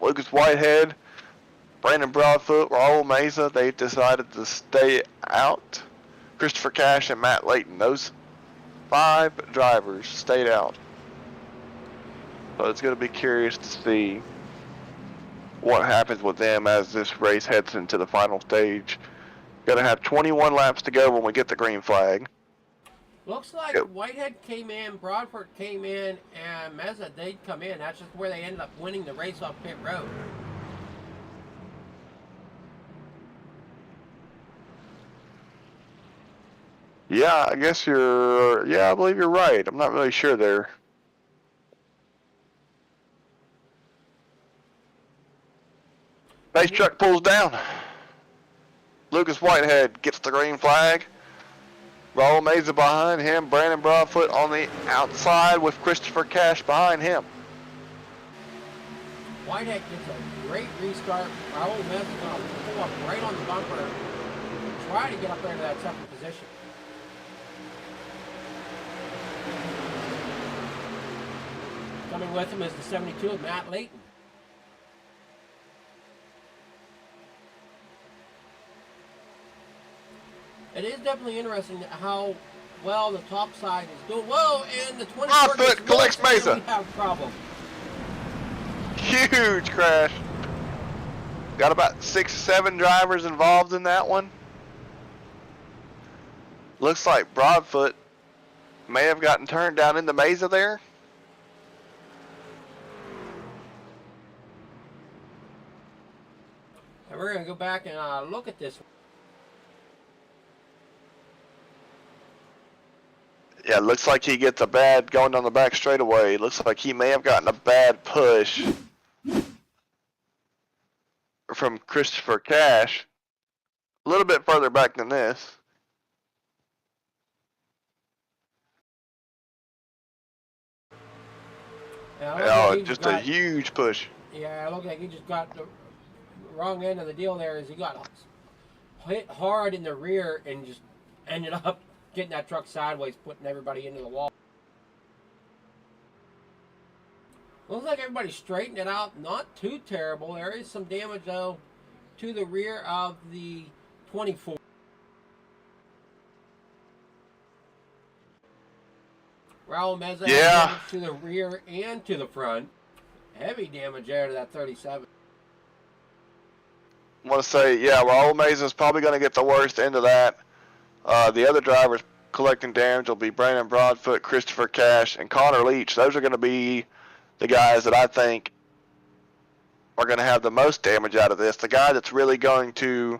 Lucas Whitehead, Brandon Broadfoot, Raul Meza, they decided to stay out. Christopher Cash and Matt Layton, those 5 drivers stayed out. So it's going to be curious to see what happens with them as this race heads into the final stage. Going to have 21 laps to go when we get the green flag. Looks like Whitehead came in, Broadford came in, and Meza did come in. That's just where they ended up winning the race off pit road. Yeah, I guess I believe you're right. I'm not really sure there. Base truck pulls down. Lucas Whitehead gets the green flag. Raul Meza behind him. Brandon Broadfoot on the outside with Christopher Cash behind him. Whitehead gets a great restart. Raul Meza's going to pull up right on the bumper. Try to get up there to that second position. Coming with him is the 72 of Matt Layton. It is definitely interesting how well the top side is doing. Whoa, and the 24 Broadfoot collects Meza. We have a problem. Huge crash. Got about 6, 7 drivers involved in that one. Looks like Broadfoot may have gotten turned down into Meza there. And we're going to go back and look at this. Yeah, it looks like he gets a bad going down the back straightaway. It looks like he may have gotten a bad push from Christopher Cash. A little bit further back than this. Just a huge push. Yeah, it looked like he just got the wrong end of the deal there as he got hit hard in the rear and just ended up getting that truck sideways, putting everybody into the wall. Looks like everybody straightened it out. Not too terrible. There is some damage, though, to the rear of the 24. Raul Meza Yeah. had damage to the rear and to the front. Heavy damage there to that 37. I want to say, yeah, Raul Mesa's probably going to get the worst end of that. The other drivers collecting damage will be Brandon Broadfoot, Christopher Cash, and Connor Leach. Those are going to be the guys that I think are going to have the most damage out of this. The guy that's really going to,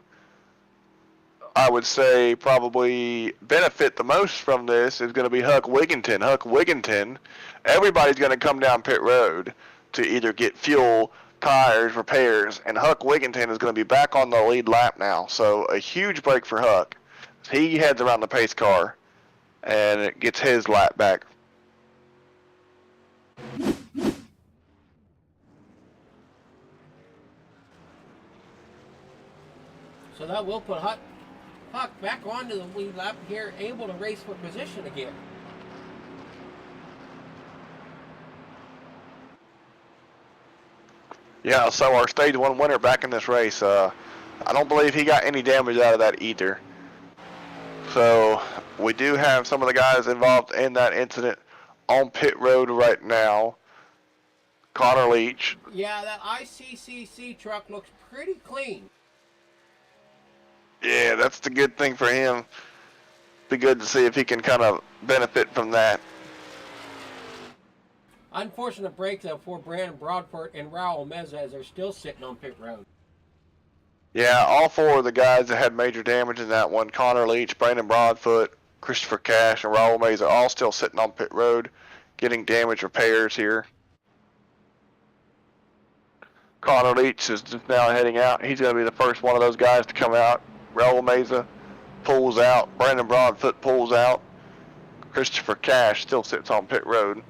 I would say, probably benefit the most from this is going to be Huck Wigginton. Huck Wigginton, everybody's going to come down pit road to either get fuel, tires, repairs, and Huck Wigginton is going to be back on the lead lap now. So a huge break for Huck. He heads around the pace car and it gets his lap back. So that will put Huck back onto the lead lap here, able to race for position again. Yeah, so our stage 1 winner back in this race, I don't believe he got any damage out of that either. So we do have some of the guys involved in that incident on pit road right now. Connor Leach. Yeah, that ICCC truck looks pretty clean. Yeah, that's the good thing for him. Be good to see if he can kind of benefit from that. Unfortunate break though for Brandon Broadfoot and Raul Meza as they're still sitting on pit road. Yeah, all 4 of the guys that had major damage in that one, Connor Leach, Brandon Broadfoot, Christopher Cash, and Raul Meza, all still sitting on pit road getting damage repairs here. Connor Leach is just now heading out. He's going to be the first one of those guys to come out. Raul Meza pulls out. Brandon Broadfoot pulls out. Christopher Cash still sits on pit road.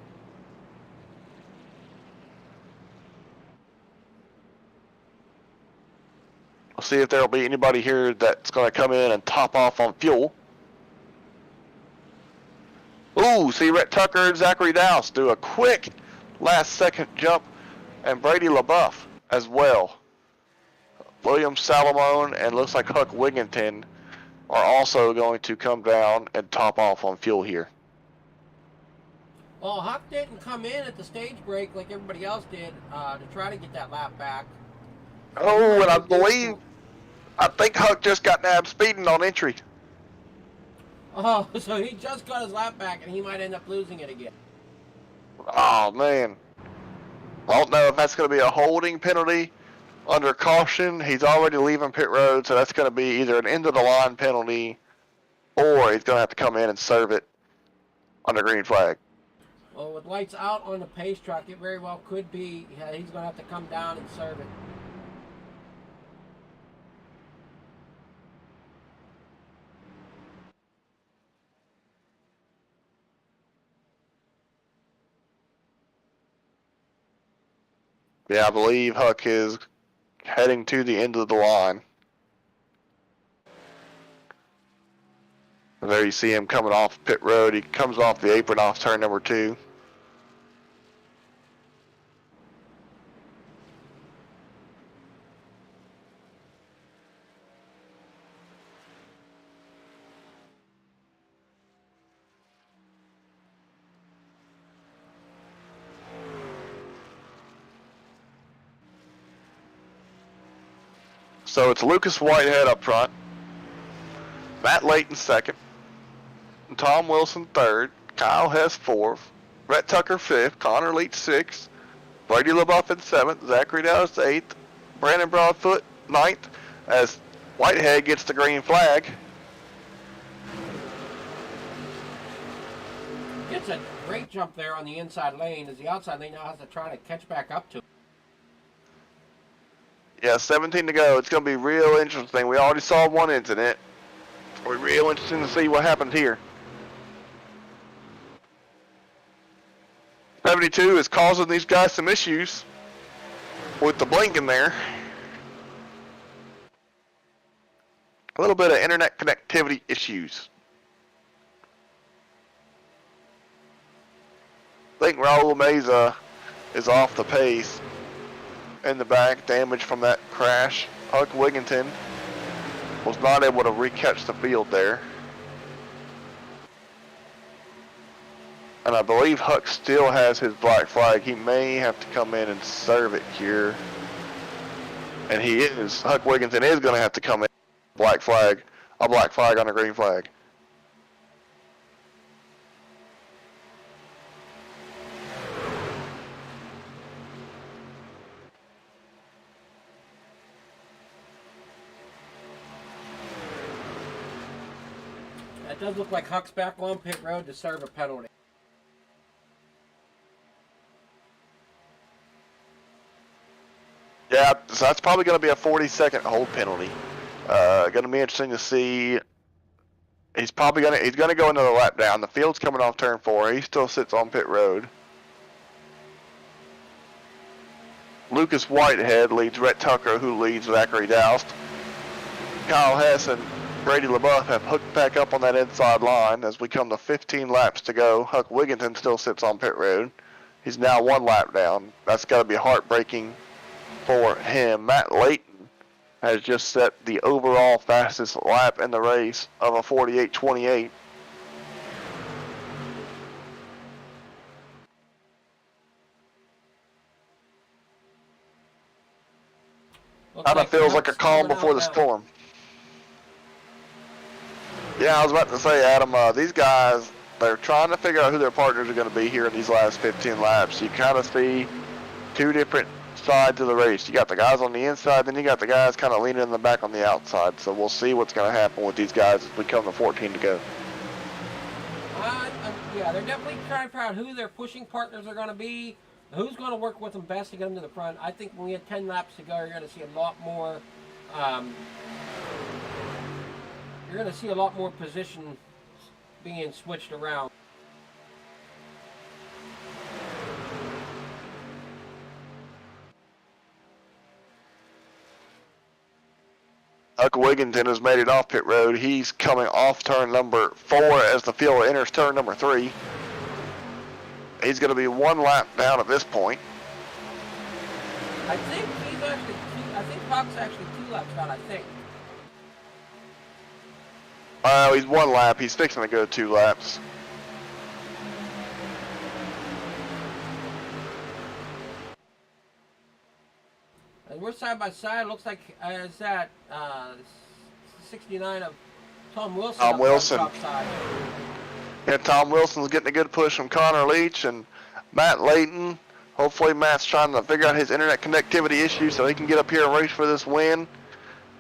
We'll see if there'll be anybody here that's going to come in and top off on fuel. Ooh, see Rhett Tucker and Zachary Dowse do a quick last second jump, and Brady LaBeouf as well. William Salamone and looks like Huck Wigginton are also going to come down and top off on fuel here. Well, Huck didn't come in at the stage break like everybody else did to try to get that lap back. Oh, and I think Huck just got nabbed speeding on entry. Oh, so he just got his lap back and he might end up losing it again. Oh, man. I don't know if that's going to be a holding penalty under caution. He's already leaving pit road, so that's going to be either an end-of-the-line penalty or he's going to have to come in and serve it under green flag. Well, with lights out on the pace truck, it very well could be he's going to have to come down and serve it. Yeah, I believe Huck is heading to the end of the line. There you see him coming off pit road. He comes off the apron off turn number 2. So it's Lucas Whitehead up front, Matt Layton second, Tom Wilson third, Kyle Hess fourth, Rhett Tucker fifth, Connor Leach sixth, Brady LaBeouf in seventh, Zachary Dowse eighth, Brandon Broadfoot ninth, as Whitehead gets the green flag. Gets a great jump there on the inside lane as the outside lane now has to try to catch back up to him. Yeah, 17 to go. It's going to be real interesting. We already saw one incident. We're real interesting to see what happens here. 72 is causing these guys some issues with the blinking there. A little bit of internet connectivity issues. I think Raul Meza is off the pace. In the back, damage from that crash. Huck Wigginton was not able to recatch the field there. And I believe Huck still has his black flag. He may have to come in and serve it here. And he is. Huck Wigginton is going to have to come in. A black flag on a green flag. It does look like Huck's back on pit road to serve a penalty. Yeah, so that's probably going to be a 40-second hold penalty. Going to be interesting to see. He's going to go another lap down. The field's coming off turn 4. He still sits on pit road. Lucas Whitehead leads Rhett Tucker, who leads Zachary Doust. Kyle Hess and Brady LaBeouf have hooked back up on that inside line as we come to 15 laps to go. Huck Wigginton still sits on pit road. He's now 1 lap down. That's got to be heartbreaking for him. Matt Layton has just set the overall fastest lap in the race of a 48.28. Kind of feels like a calm before the storm. Yeah, I was about to say, Adam, these guys, they're trying to figure out who their partners are going to be here in these last 15 laps. You kind of see 2 different sides of the race. You got the guys on the inside, then you got the guys kind of leaning in the back on the outside. So we'll see what's going to happen with these guys as we come to 14 to go. Yeah, they're definitely trying to figure out who their pushing partners are going to be, who's going to work with them best to get them to the front. I think when we have 10 laps to go, you're going to see a lot more. You're going to see a lot more position being switched around. Huck Wigginton has made it off pit road. He's coming off turn number 4 as the field enters turn number 3. He's going to be 1 lap down at this point. I think Huck's actually 2 laps down, I think. He's 1 lap. He's fixing to go 2 laps. And we're side by side. Looks like is that 69 of Tom Wilson. Tom Wilson. Top side. Yeah, Tom Wilson's getting a good push from Connor Leach and Matt Layton. Hopefully Matt's trying to figure out his internet connectivity issue so he can get up here and race for this win.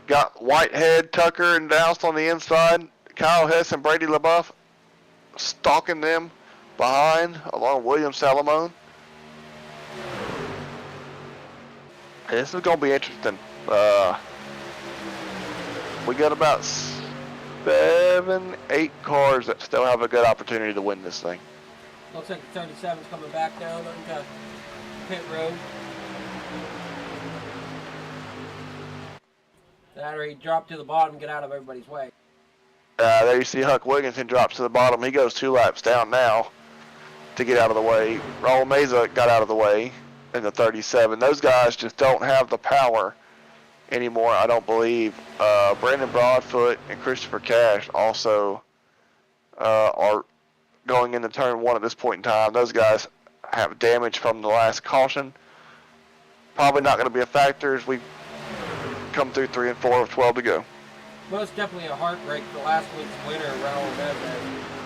Got Whitehead, Tucker, and Doust on the inside. Kyle Hess and Brady LaBeouf stalking them behind, along with William Salamone. This is going to be interesting. We got about 7, 8 cars that still have a good opportunity to win this thing. Looks like the 37's coming back down into pit road. That or he dropped to the bottom, get out of everybody's way. There you see Huck Wigginton drops to the bottom. He goes 2 laps down now to get out of the way. Raul Meza got out of the way in the 37. Those guys just don't have the power anymore, I don't believe. Brandon Broadfoot and Christopher Cash also are going into turn 1 at this point in time. Those guys have damage from the last caution. Probably not going to be a factor as we come through 3 and 4 with 12 to go. Most definitely a heartbreak for last week's winner, Raul Meza.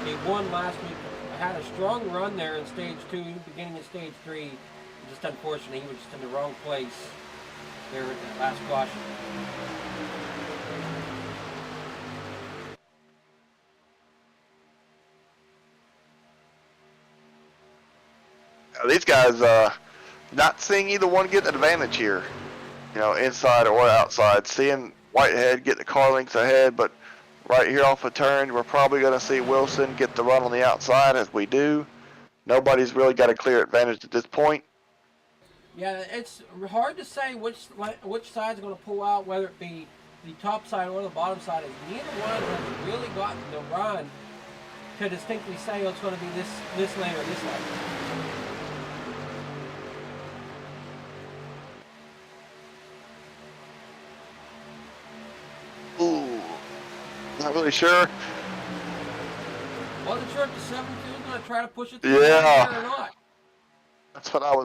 He won last week, had a strong run there in stage 2, beginning of stage 3. Just unfortunately, he was just in the wrong place there at that last caution. These guys, not seeing either one get an advantage here, inside or outside. Seeing Whitehead get the car lengths ahead, but right here off a turn, we're probably going to see Wilson get the run on the outside as we do. Nobody's really got a clear advantage at this point. Yeah, it's hard to say which side's going to pull out, whether it be the top side or the bottom side. Neither one has really gotten the run to distinctly say, it's going to be this lane or this lane. Ooh, not really sure. Well, the trip to 7-2 is going want to try to push it through Yeah. or not. That's what I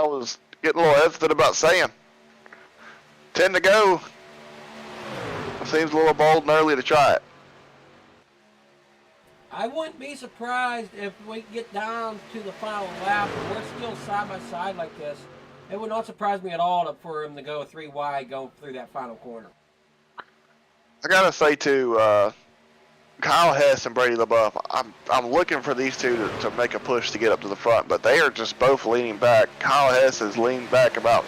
was getting a little hesitant about saying. 10 to go. Seems a little bold and early to try it. I wouldn't be surprised if we get down to the final lap and we're still side by side like this. It would not surprise me at all for him to go 3 wide going through that final corner. I gotta say too, Kyle Hess and Brady LaBeouf, I'm looking for these two to make a push to get up to the front, but they are just both leaning back. Kyle Hess has leaned back about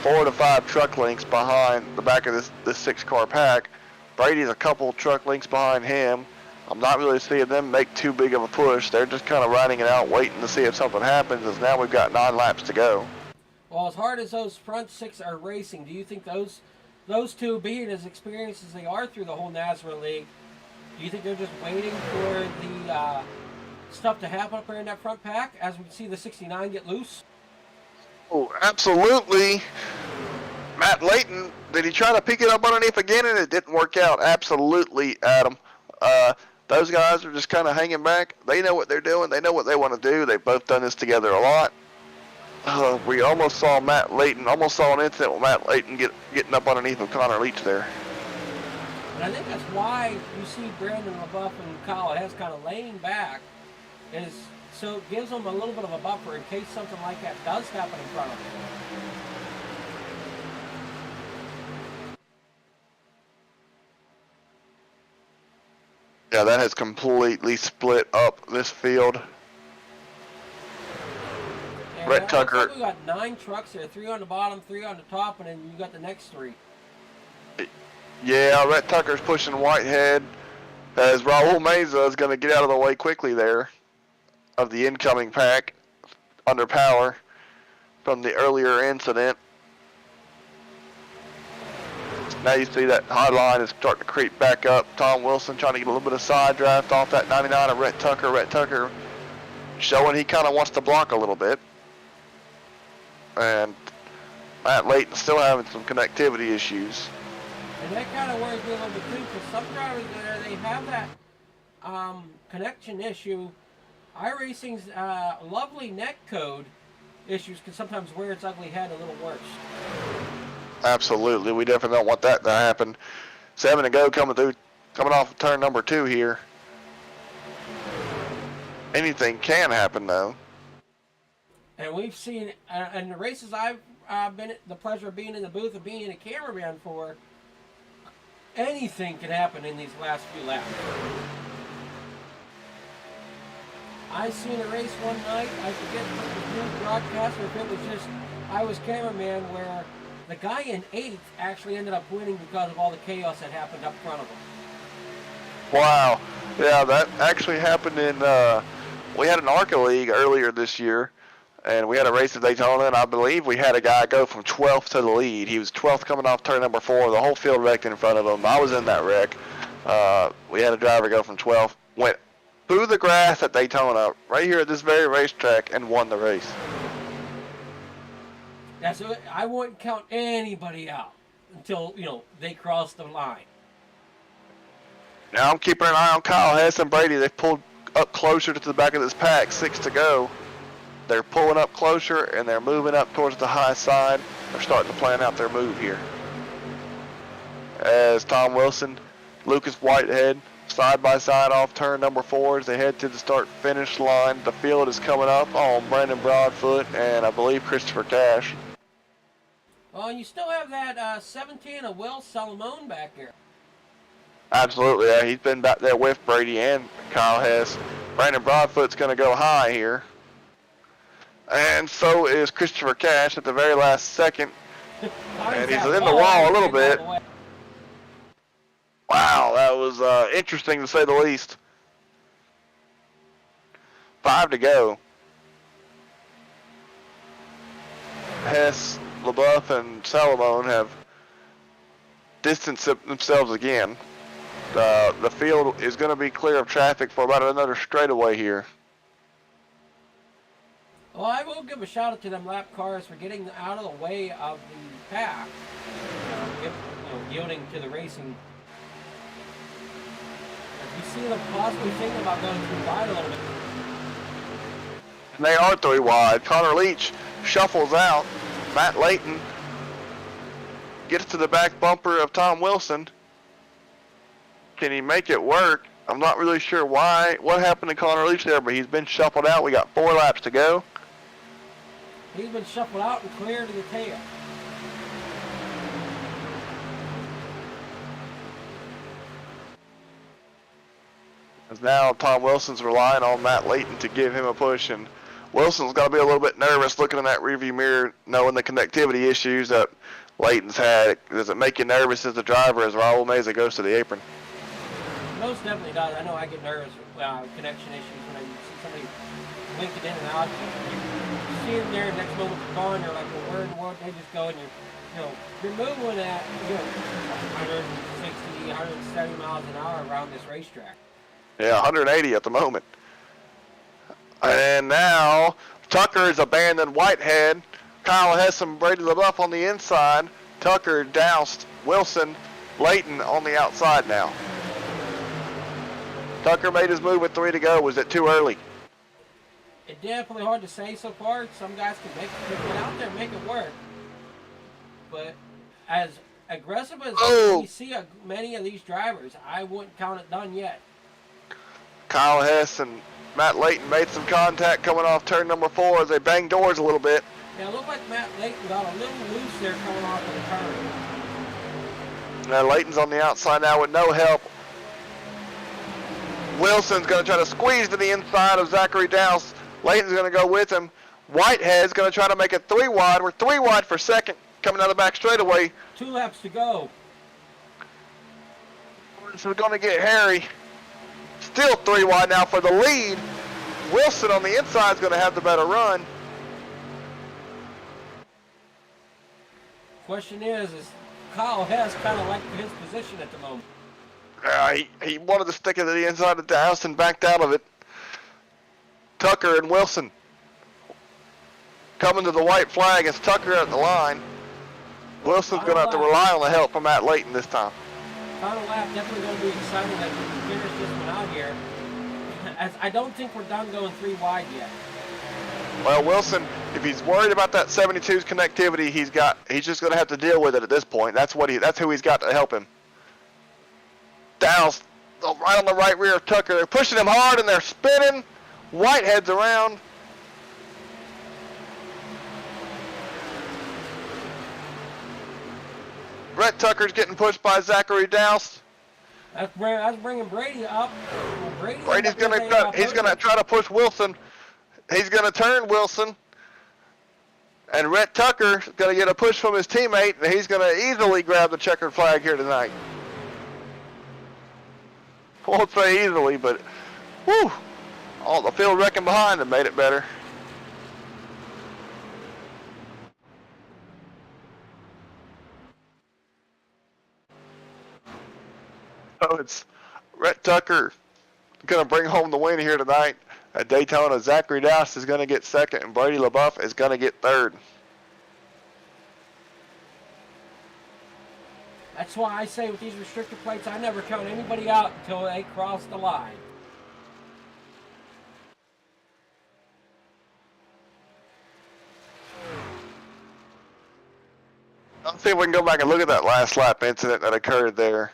4 to 5 truck lengths behind the back of this 6-car pack. Brady's a couple truck lengths behind him. I'm not really seeing them make too big of a push. They're just kind of riding it out, waiting to see if something happens, as now we've got 9 laps to go. Well, as hard as those front 6 are racing, do you think those two, being as experienced as they are through the whole NASRA League, do you think they're just waiting for the stuff to happen up there in that front pack as we see the 69 get loose? Oh, absolutely. Matt Layton, did he try to pick it up underneath again and it didn't work out? Absolutely, Adam. Those guys are just kind of hanging back. They know what they're doing. They know what they want to do. They've both done this together a lot. We almost saw an incident with Matt Layton getting up underneath of Connor Leach there. And I think that's why you see Brandon LaBeouf and Kyle Hess kind of laying back, is so it gives them a little bit of a buffer in case something like that does happen in front of them. Yeah, that has completely split up this field. And Brett Tucker. Like we got 9 trucks there, 3 on the bottom, 3 on the top, and then you got the next 3. Yeah, Rhett Tucker's pushing Whitehead as Raul Meza is going to get out of the way quickly there of the incoming pack under power from the earlier incident. Now you see that hot line is starting to creep back up. Tom Wilson trying to get a little bit of side draft off that 99 of Rhett Tucker. Rhett Tucker showing he kind of wants to block a little bit. And Matt Layton still having some connectivity issues. And that kind of worries me a little bit too, because some drivers there, they have that connection issue. iRacing's lovely net code issues can sometimes wear its ugly head a little worse. Absolutely, we definitely don't want that to happen. 7 to go coming off of turn number 2 here. Anything can happen though. And we've seen, in the races I've been the pleasure of being in the booth and being a cameraman for, anything can happen in these last few laps. I seen a race one night, I forget if it was news broadcast or if it was just I was cameraman, where the guy in 8th actually ended up winning because of all the chaos that happened up front of him. Wow. Yeah, that actually happened in, we had an ARCA League earlier this year, and we had a race at Daytona, and I believe we had a guy go from 12th to the lead. He was 12th coming off turn number 4. The whole field wrecked in front of him. I was in that wreck. We had a driver go from 12th, went through the grass at Daytona, right here at this very racetrack, and won the race. Yeah, so I wouldn't count anybody out until, they cross the line. Now I'm keeping an eye on Kyle Hess and Brady. They've pulled up closer to the back of this pack, 6 to go. They're pulling up closer, and they're moving up towards the high side. They're starting to plan out their move here. As Tom Wilson, Lucas Whitehead, side by side off turn number 4 as they head to the start-finish line. The field is coming up on Brandon Broadfoot and I believe Christopher Cash. Well, you still have that 17 of Will Salomon back there. Absolutely, yeah. He's been back there with Brady and Kyle Hess. Brandon Broadfoot's going to go high here. And so is Christopher Cash at the very last second. And he's in the wall a little bit. Wow, that was interesting to say the least. 5 to go. Hess, LaBeouf, and Salomon have distanced themselves again. The field is going to be clear of traffic for about another straightaway here. Well, I will give a shout out to them lap cars for getting out of the way of the pack, yielding to the racing. You see them possibly thinking about going through wide a little bit. And they are 3 wide. Connor Leach shuffles out. Matt Layton gets to the back bumper of Tom Wilson. Can he make it work? I'm not really sure what happened to Connor Leach there, but he's been shuffled out. We got 4 laps to go. He's been shuffled out and clear to the tail. As now Tom Wilson's relying on Matt Layton to give him a push, and Wilson's got to be a little bit nervous looking in that rearview mirror, knowing the connectivity issues that Layton's had. Does it make you nervous as a driver as Raul Meza goes to the apron? Most definitely does. I know I get nervous with connection issues when I see somebody linking in and out. You see them there, next moment they're gone. You're like, well, where in the world did they just go? And you're moving at 160, 170 miles an hour around this racetrack. Yeah, 180 at the moment. And now Tucker has abandoned Whitehead. Kyle Hess and Brady LaBeouf on the inside. Tucker doused Wilson. Layton on the outside now. Tucker made his move with 3 to go. Was it too early? It's definitely hard to say so far. Some guys can get out there and make it work. But as aggressive as we see many of these drivers, I wouldn't count it done yet. Kyle Hess and Matt Layton made some contact coming off turn number 4 as they banged doors a little bit. Yeah, it looked like Matt Layton got a little loose there coming off of the turn. Now Layton's on the outside now with no help. Wilson's going to try to squeeze to the inside of Zachary Dowse. Layton's going to go with him. Whitehead's going to try to make it 3 wide. We're 3 wide for second. Coming out of the back straightaway. 2 laps to go. This is going to get hairy. Still 3 wide now for the lead. Wilson on the inside is going to have the better run. Question is Kyle Hess kind of like his position at the moment? He wanted to stick it to the inside of Dowse and backed out of it. Tucker and Wilson coming to the white flag. It's Tucker at the line. Wilson's going to have to rely on the help from Matt Layton this time. Final lap, definitely going to be exciting as we finish this one out here. As I don't think we're done going 3 wide yet. Well, Wilson, if he's worried about that 72's connectivity, he's just going to have to deal with it at this point. That's who he's got to help him. Dowse right on the right rear of Tucker. They're pushing him hard and they're spinning. Whitehead's around. Brett Tucker's getting pushed by Zachary Dowse. That's bringing Brady up. Brady's going to try to push Wilson. He's going to turn Wilson. And Rhett Tucker's going to get a push from his teammate, and he's going to easily grab the checkered flag here tonight. Won't say easily, but whew, all the field wrecking behind him made it better. So it's Rhett Tucker going to bring home the win here tonight at Daytona. Zachary Dowse is going to get second, and Brady LaBeouf is going to get third. That's why I say with these restrictor plates, I never count anybody out until they cross the line. Let's see if we can go back and look at that last lap incident that occurred there.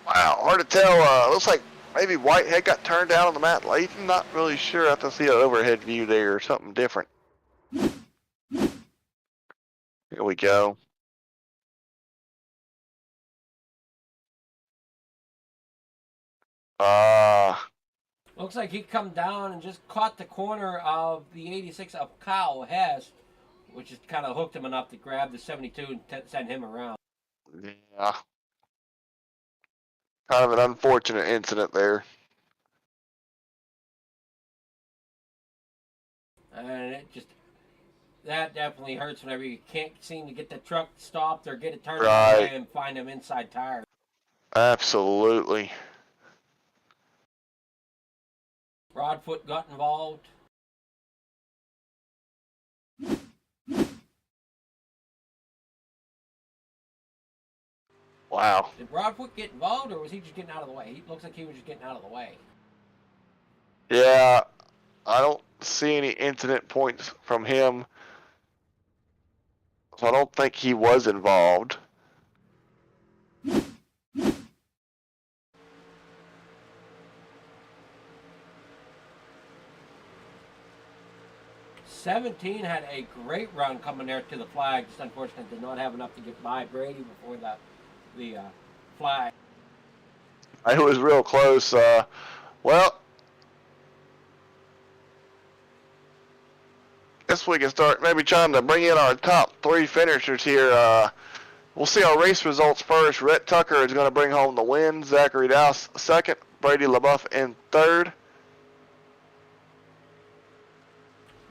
Wow, hard to tell. Looks like maybe Whitehead got turned down on the Matt Layton. Not really sure. I have to see an overhead view there or something different. Here we go. Looks like he come down and just caught the corner of the 86 of Kyle Hess, which just kind of hooked him enough to grab the 72 and send him around. Yeah. Kind of an unfortunate incident there. And that definitely hurts whenever you can't seem to get the truck stopped or get it turned away and find them inside tires. Absolutely. Broadfoot got involved. Wow. Did Broadfoot get involved, or was he just getting out of the way? He looks like he was just getting out of the way. Yeah, I don't see any incident points from him, so I don't think he was involved. '17 had a great run coming there to the flag. Just unfortunately did not have enough to get by Brady before the flag. It was real close. Well, guess we can start maybe trying to bring in our top three finishers here. We'll see our race results first. Rhett Tucker is going to bring home the win. Zachary Dowse second. Brady LaBeouf in third.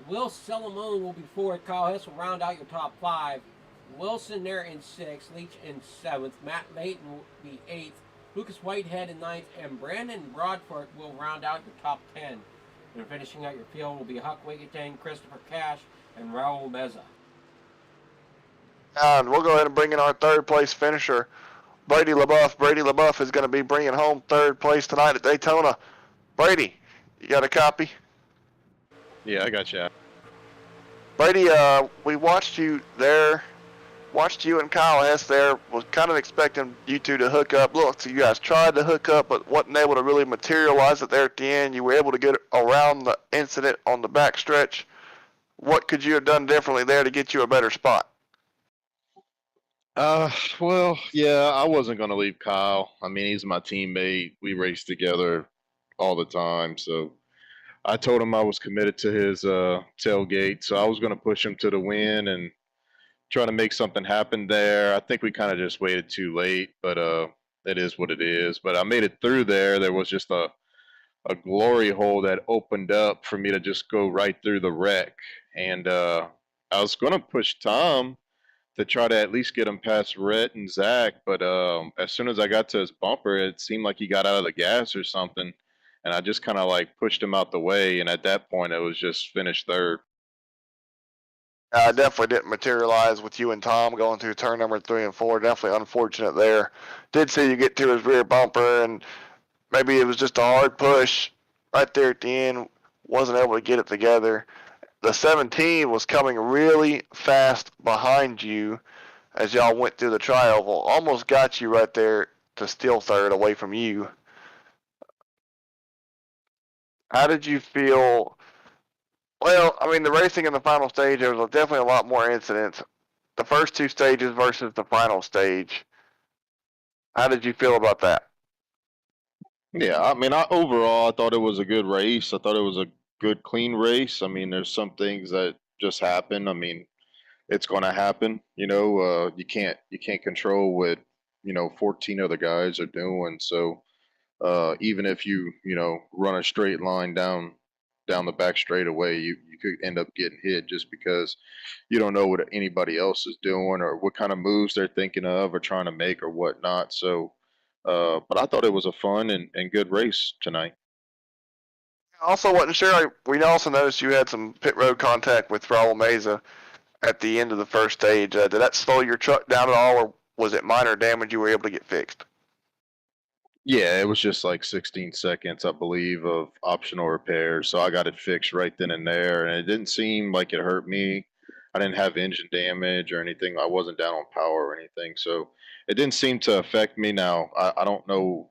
Will Salamone will be fourth. Kyle Hess will round out your top five. Wilson there in sixth. Leach in seventh. Matt Layton will be eighth. Lucas Whitehead in ninth. And Brandon Broadford will round out your top 10. And finishing out your field will be Huck Wiggington, Christopher Cash, and Raul Meza. And we'll go ahead and bring in our third place finisher, Brady LaBeouf. Brady LaBeouf is going to be bringing home third place tonight at Daytona. Brady, you got a copy? Yeah, I got you. Brady, we watched you there. Watched you and Kyle Hess there. Was kind of expecting you two to hook up. Look, so you guys tried to hook up, but wasn't able to really materialize it there at the end. You were able to get around the incident on the back stretch. What could you have done differently there to get you a better spot? Well, yeah, I wasn't gonna leave Kyle. I mean, he's my teammate. We race together all the time, so I told him I was committed to his tailgate, so I was gonna push him to the win and trying to make something happen there. I think we kind of just waited too late, but it is what it is. But I made it through there. There was just a glory hole that opened up for me to just go right through the wreck, and I was gonna push Tom to try to at least get him past Rhett and Zach, but as soon as I got to his bumper, it seemed like he got out of the gas or something, and I just kind of like pushed him out the way, and at that point, it was just finished third. Definitely didn't materialize with you and Tom going through turn number 3 and 4. Definitely unfortunate there. Did see you get to his rear bumper, and maybe it was just a hard push right there at the end. Wasn't able to get it together. The 17 was coming really fast behind you as y'all went through the tri-oval. Almost got you right there to steal third away from you. How did you feel? Well, I mean, the racing in the final stage, there was definitely a lot more incidents. The first two stages versus the final stage. How did you feel about that? Yeah, I mean, overall, I thought it was a good race. I thought it was a good, clean race. I mean, there's some things that just happen. I mean, it's going to happen. You can't control what 14 other guys are doing. So even if you run a straight line down the back straightaway, you could end up getting hit just because you don't know what anybody else is doing or what kind of moves they're thinking of or trying to make or whatnot. So, but I thought it was a fun and good race tonight. Also, wasn't sure. We also noticed you had some pit road contact with Raul Meza at the end of the first stage. Did that slow your truck down at all, or was it minor damage you were able to get fixed? Yeah, it was just like 16 seconds, I believe, of optional repairs. So I got it fixed right then and there, and it didn't seem like it hurt me. I didn't have engine damage or anything. I wasn't down on power or anything, so it didn't seem to affect me. Now I don't know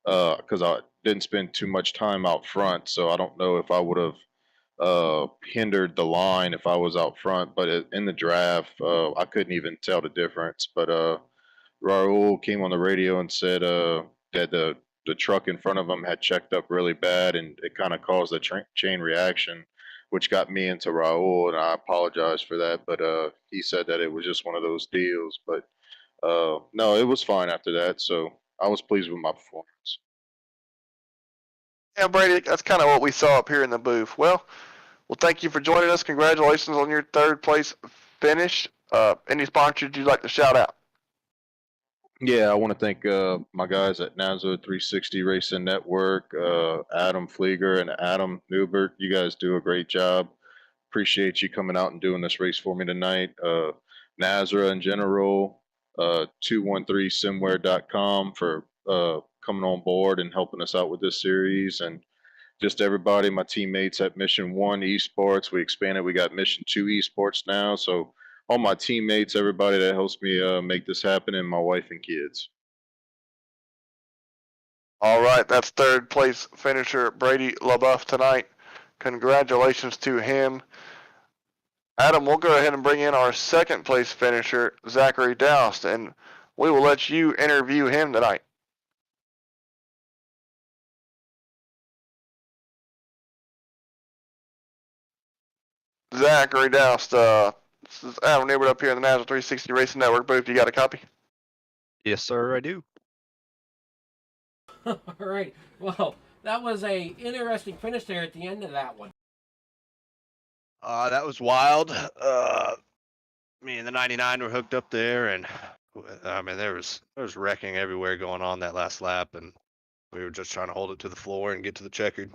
because I didn't spend too much time out front, so I don't know if I would have hindered the line if I was out front. But in the draft, I couldn't even tell the difference. But Raul came on the radio and said that the truck in front of him had checked up really bad, and it kind of caused a chain reaction, which got me into Raul, and I apologize for that. But he said that it was just one of those deals. But no, it was fine after that, so I was pleased with my performance. Yeah, Brady, that's kind of what we saw up here in the booth. Well, thank you for joining us. Congratulations on your third place finish. Any sponsors you'd like to shout out? Yeah, I want to thank my guys at NASA 360 Racing Network, Adam Flieger and Adam Newbert. You guys do a great job. Appreciate you coming out and doing this race for me tonight. Nazra in general, 213simware.com for coming on board and helping us out with this series. And just everybody, my teammates at Mission 1 Esports. We expanded. We got Mission 2 Esports now. So all my teammates, everybody that helps me make this happen, and my wife and kids. All right, that's third place finisher Brady LaBeouf tonight. Congratulations to him. Adam, we'll go ahead and bring in our second place finisher, Zachary Doust, and we will let you interview him tonight. Zachary Doust, this is Adam Newbert up here in the National 360 Racing Network booth. You got a copy? Yes, sir, I do. All right. Well, that was a interesting finish there at the end of that one. That was wild. Me and the 99 were hooked up there, and I mean there was wrecking everywhere going on that last lap, and we were just trying to hold it to the floor and get to the checkered.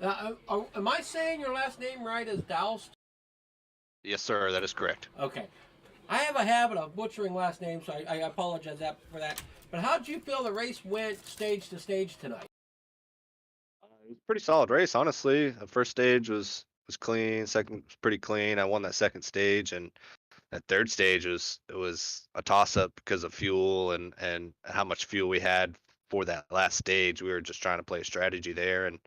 Am I saying your last name right as Doust? Yes, sir, that is correct. Okay. I have a habit of butchering last names, so I apologize for that. But how did you feel the race went stage to stage tonight? It was a pretty solid race, honestly. The first stage was clean, second was pretty clean. I won that second stage, and that third stage was a toss up because of fuel and how much fuel we had for that last stage. We were just trying to play a strategy there, and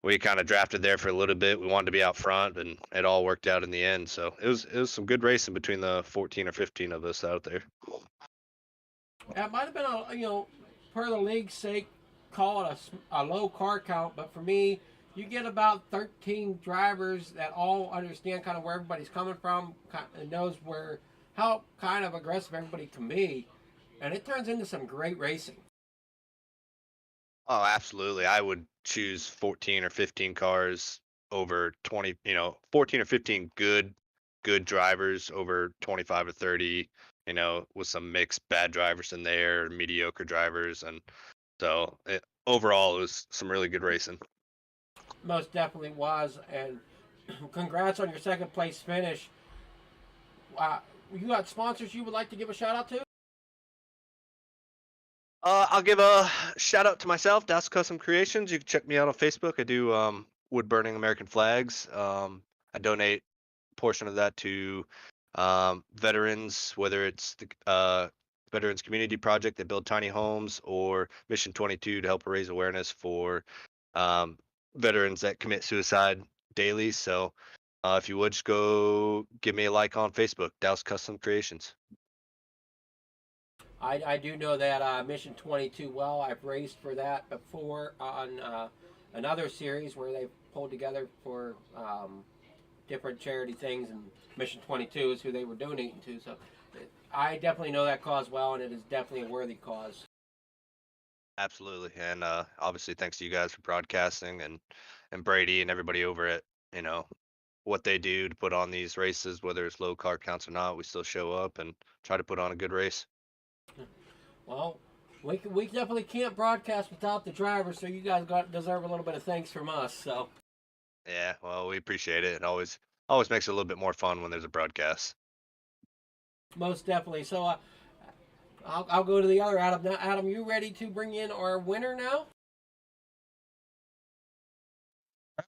we kind of drafted there for a little bit. We wanted to be out front, and it all worked out in the end. So it was some good racing between the 14 or 15 of us out there. It might have been per the league's sake, call it a low car count, but for me, you get about 13 drivers that all understand kind of where everybody's coming from and knows how kind of aggressive everybody can be, and it turns into some great racing. Oh, absolutely. I would choose 14 or 15 cars over 20, 14 or 15 good drivers over 25 or 30, with some mixed bad drivers in there, mediocre drivers. And so overall, it was some really good racing. Most definitely was, and congrats on your second place finish. You got sponsors you would like to give a shout out to? I'll give a shout out to myself, Doust Custom Creations. You can check me out on Facebook. I do wood burning American flags. I donate a portion of that to veterans, whether it's the Veterans Community Project that build tiny homes, or Mission 22 to help raise awareness for veterans that commit suicide daily. So if you would, just go give me a like on Facebook, Doust Custom Creations. I do know that Mission 22 well. I've raced for that before on another series where they pulled together for different charity things, and Mission 22 is who they were donating to. So I definitely know that cause well, and it is definitely a worthy cause. Absolutely, and obviously thanks to you guys for broadcasting, and Brady and everybody over at what they do to put on these races, whether it's low car counts or not. We still show up and try to put on a good race. Well, we definitely can't broadcast without the drivers, so you guys deserve a little bit of thanks from us. So Yeah, well, we appreciate it. It always makes it a little bit more fun when there's a broadcast. most definitely. So I'll go to the other Adam now. Adam, you ready to bring in our winner now? We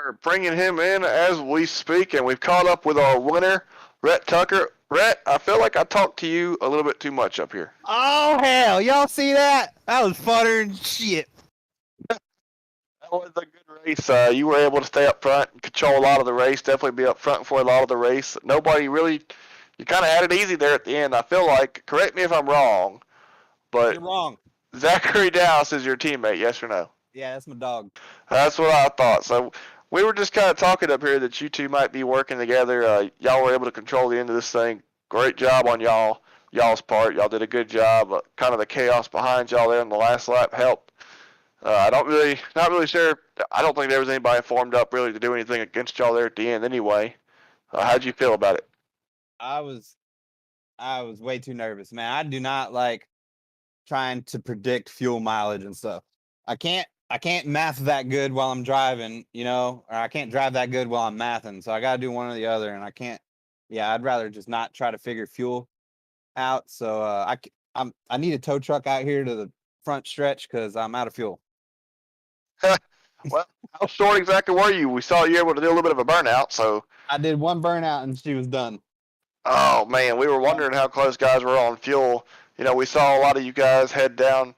are bringing him in as we speak, and we've caught up with our winner, Rhett Tucker. Rhett, I feel like I talked to you a little bit too much up here. Oh, hell. Y'all see that? That was funner than shit. That was a good race. You were able to stay up front and control a lot of the race, definitely be up front for a lot of the race. Nobody really, you kind of had it easy there at the end. I feel like, correct me if I'm wrong, but You're wrong. Zachary Doust is your teammate, yes or no? Yeah, that's my dog. That's what I thought. So we were just kind of talking up here that you two might be working together. Y'all were able to control the end of this thing. Great job on y'all's part. Y'all did a good job. Kind of the chaos behind y'all there in the last lap helped. Not really sure. I don't think there was anybody formed up really to do anything against y'all there at the end anyway. How'd you feel about it? I was way too nervous, man. I do not like trying to predict fuel mileage and stuff. I can't math that good while I'm driving, or I can't drive that good while I'm mathing. So I got to do one or the other, and I can't. Yeah, I'd rather just not try to figure fuel out. So I I need a tow truck out here to the front stretch because I'm out of fuel. Well, how short exactly were you? We saw you able to do a little bit of a burnout, so. I did one burnout and she was done. Oh man, we were wondering how close guys were on fuel. We saw a lot of you guys head down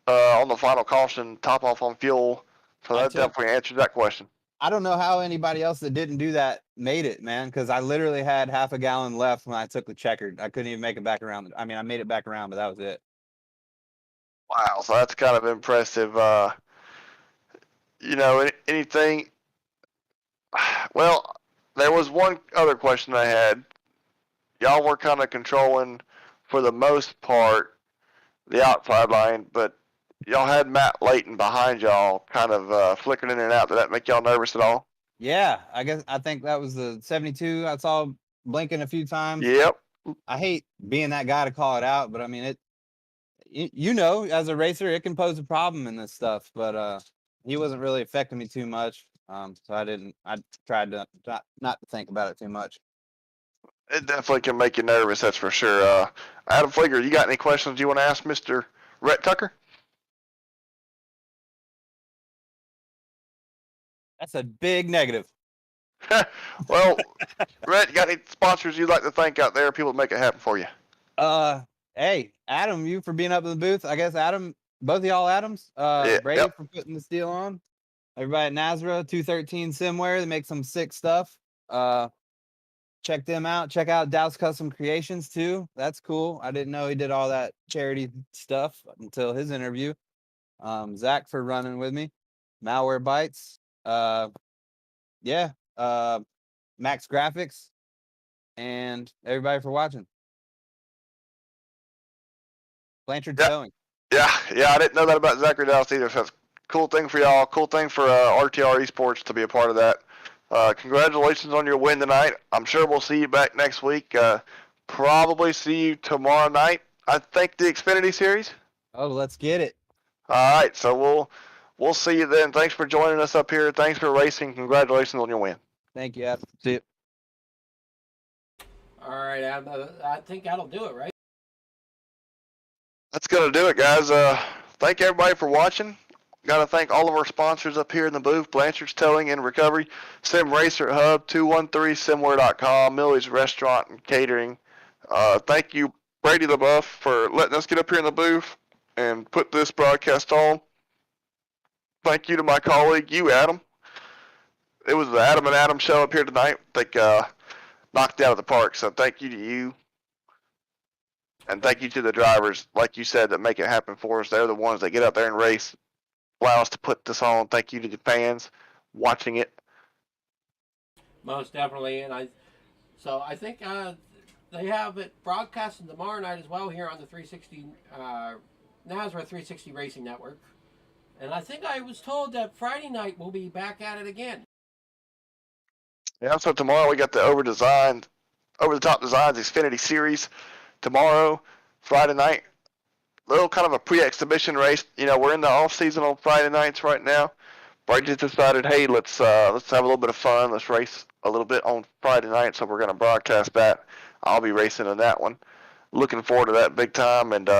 on the final caution, top off on fuel. So that definitely answers that question. I don't know how anybody else that didn't do that made it, man, because I literally had half a gallon left when I took the checkered. I couldn't even make it back around. I mean, I made it back around, but that was it. Wow, so that's kind of impressive. Anything. Well, there was one other question I had. Y'all were kind of controlling, for the most part, the outside line, but y'all had Matt Layton behind y'all, kind of flickering in and out. Did that make y'all nervous at all? Yeah, I think that was the 72. I saw blinking a few times. Yep. I hate being that guy to call it out, but I mean, as a racer, it can pose a problem in this stuff. But he wasn't really affecting me too much, so I tried to not to think about it too much. It definitely can make you nervous, that's for sure. Adam Fleeger, you got any questions you want to ask Mr. Rhett Tucker? That's a big negative. Well, Rhett, you got any sponsors you'd like to thank out there, people that make it happen for you? Hey, Adam, you for being up in the booth. I guess Adam, both of y'all Adams. Brady for putting this deal on. Everybody at Nazra, 213 Simware, they make some sick stuff. Check them out. Check out Douse Custom Creations too. That's cool. I didn't know he did all that charity stuff until his interview. Zach for running with me. Malware Bites. Max Graphics, and everybody for watching. Blanchard Towing. Yeah, I didn't know that about Zachary Douse either. So that's a cool thing for y'all. Cool thing for RTR Esports to be a part of that. Congratulations on your win tonight. I'm sure we'll see you back next week. Probably see you tomorrow night. I think the Xfinity Series. Oh, let's get it. All right, so we'll see you then. Thanks for joining us up here. Thanks for racing. Congratulations on your win. Thank you, Adam. See you. All right, Adam. I think that'll do it, right? That's going to do it, guys. Thank everybody for watching. Got to thank all of our sponsors up here in the booth, Blanchard's Towing and Recovery, Sim Racer Hub, 213simware.com, Millie's Restaurant and Catering. Thank you, Brady LaBeouf, for letting us get up here in the booth and put this broadcast on. Thank you to my colleague, you, Adam. It was the Adam and Adam show up here tonight. I think knocked it out of the park, so thank you to you. And thank you to the drivers, like you said, that make it happen for us. They're the ones that get out there and race, allow us to put this on. Thank you to the fans watching it. Most definitely, and I think they have it broadcasting tomorrow night as well here on the 360 Nazareth 360 Racing Network. And I think I was told that Friday night we'll be back at it again. Yeah, so tomorrow we got the over the top designs Xfinity Series. Tomorrow, Friday night, little kind of a pre-exhibition race. We're in the off season on Friday nights right now. Brady decided, hey, let's have a little bit of fun. Let's race a little bit on Friday night, so we're going to broadcast that. I'll be racing in that one. Looking forward to that big time. And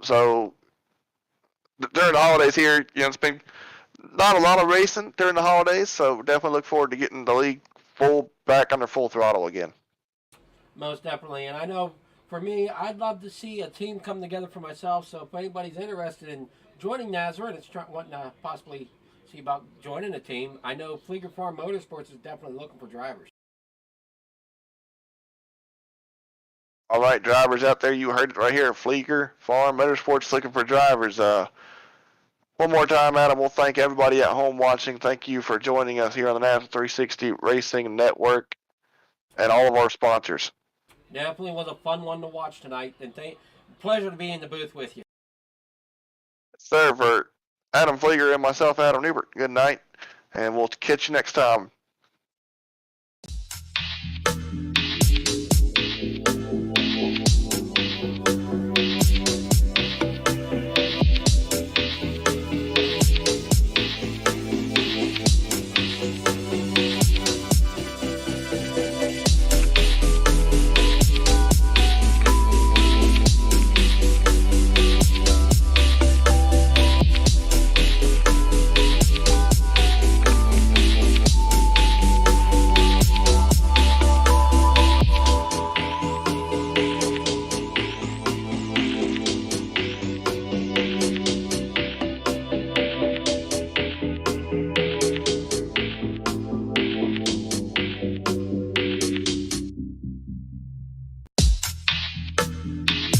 so during the holidays here, it's been not a lot of racing during the holidays, so definitely look forward to getting the league back under full throttle again. Most definitely, and I know for me, I'd love to see a team come together for myself. So if anybody's interested in joining Nazareth and is wanting to possibly see about joining a team, I know Flieger Farm Motorsports is definitely looking for drivers. All right, drivers out there, you heard it right here. Flieger Farm Motorsports looking for drivers. One more time, Adam, we'll thank everybody at home watching. Thank you for joining us here on the National 360 Racing Network and all of our sponsors. Definitely was a fun one to watch tonight, and pleasure to be in the booth with you. Sir, for Adam Flieger and myself, Adam Newbert, good night, and we'll catch you next time.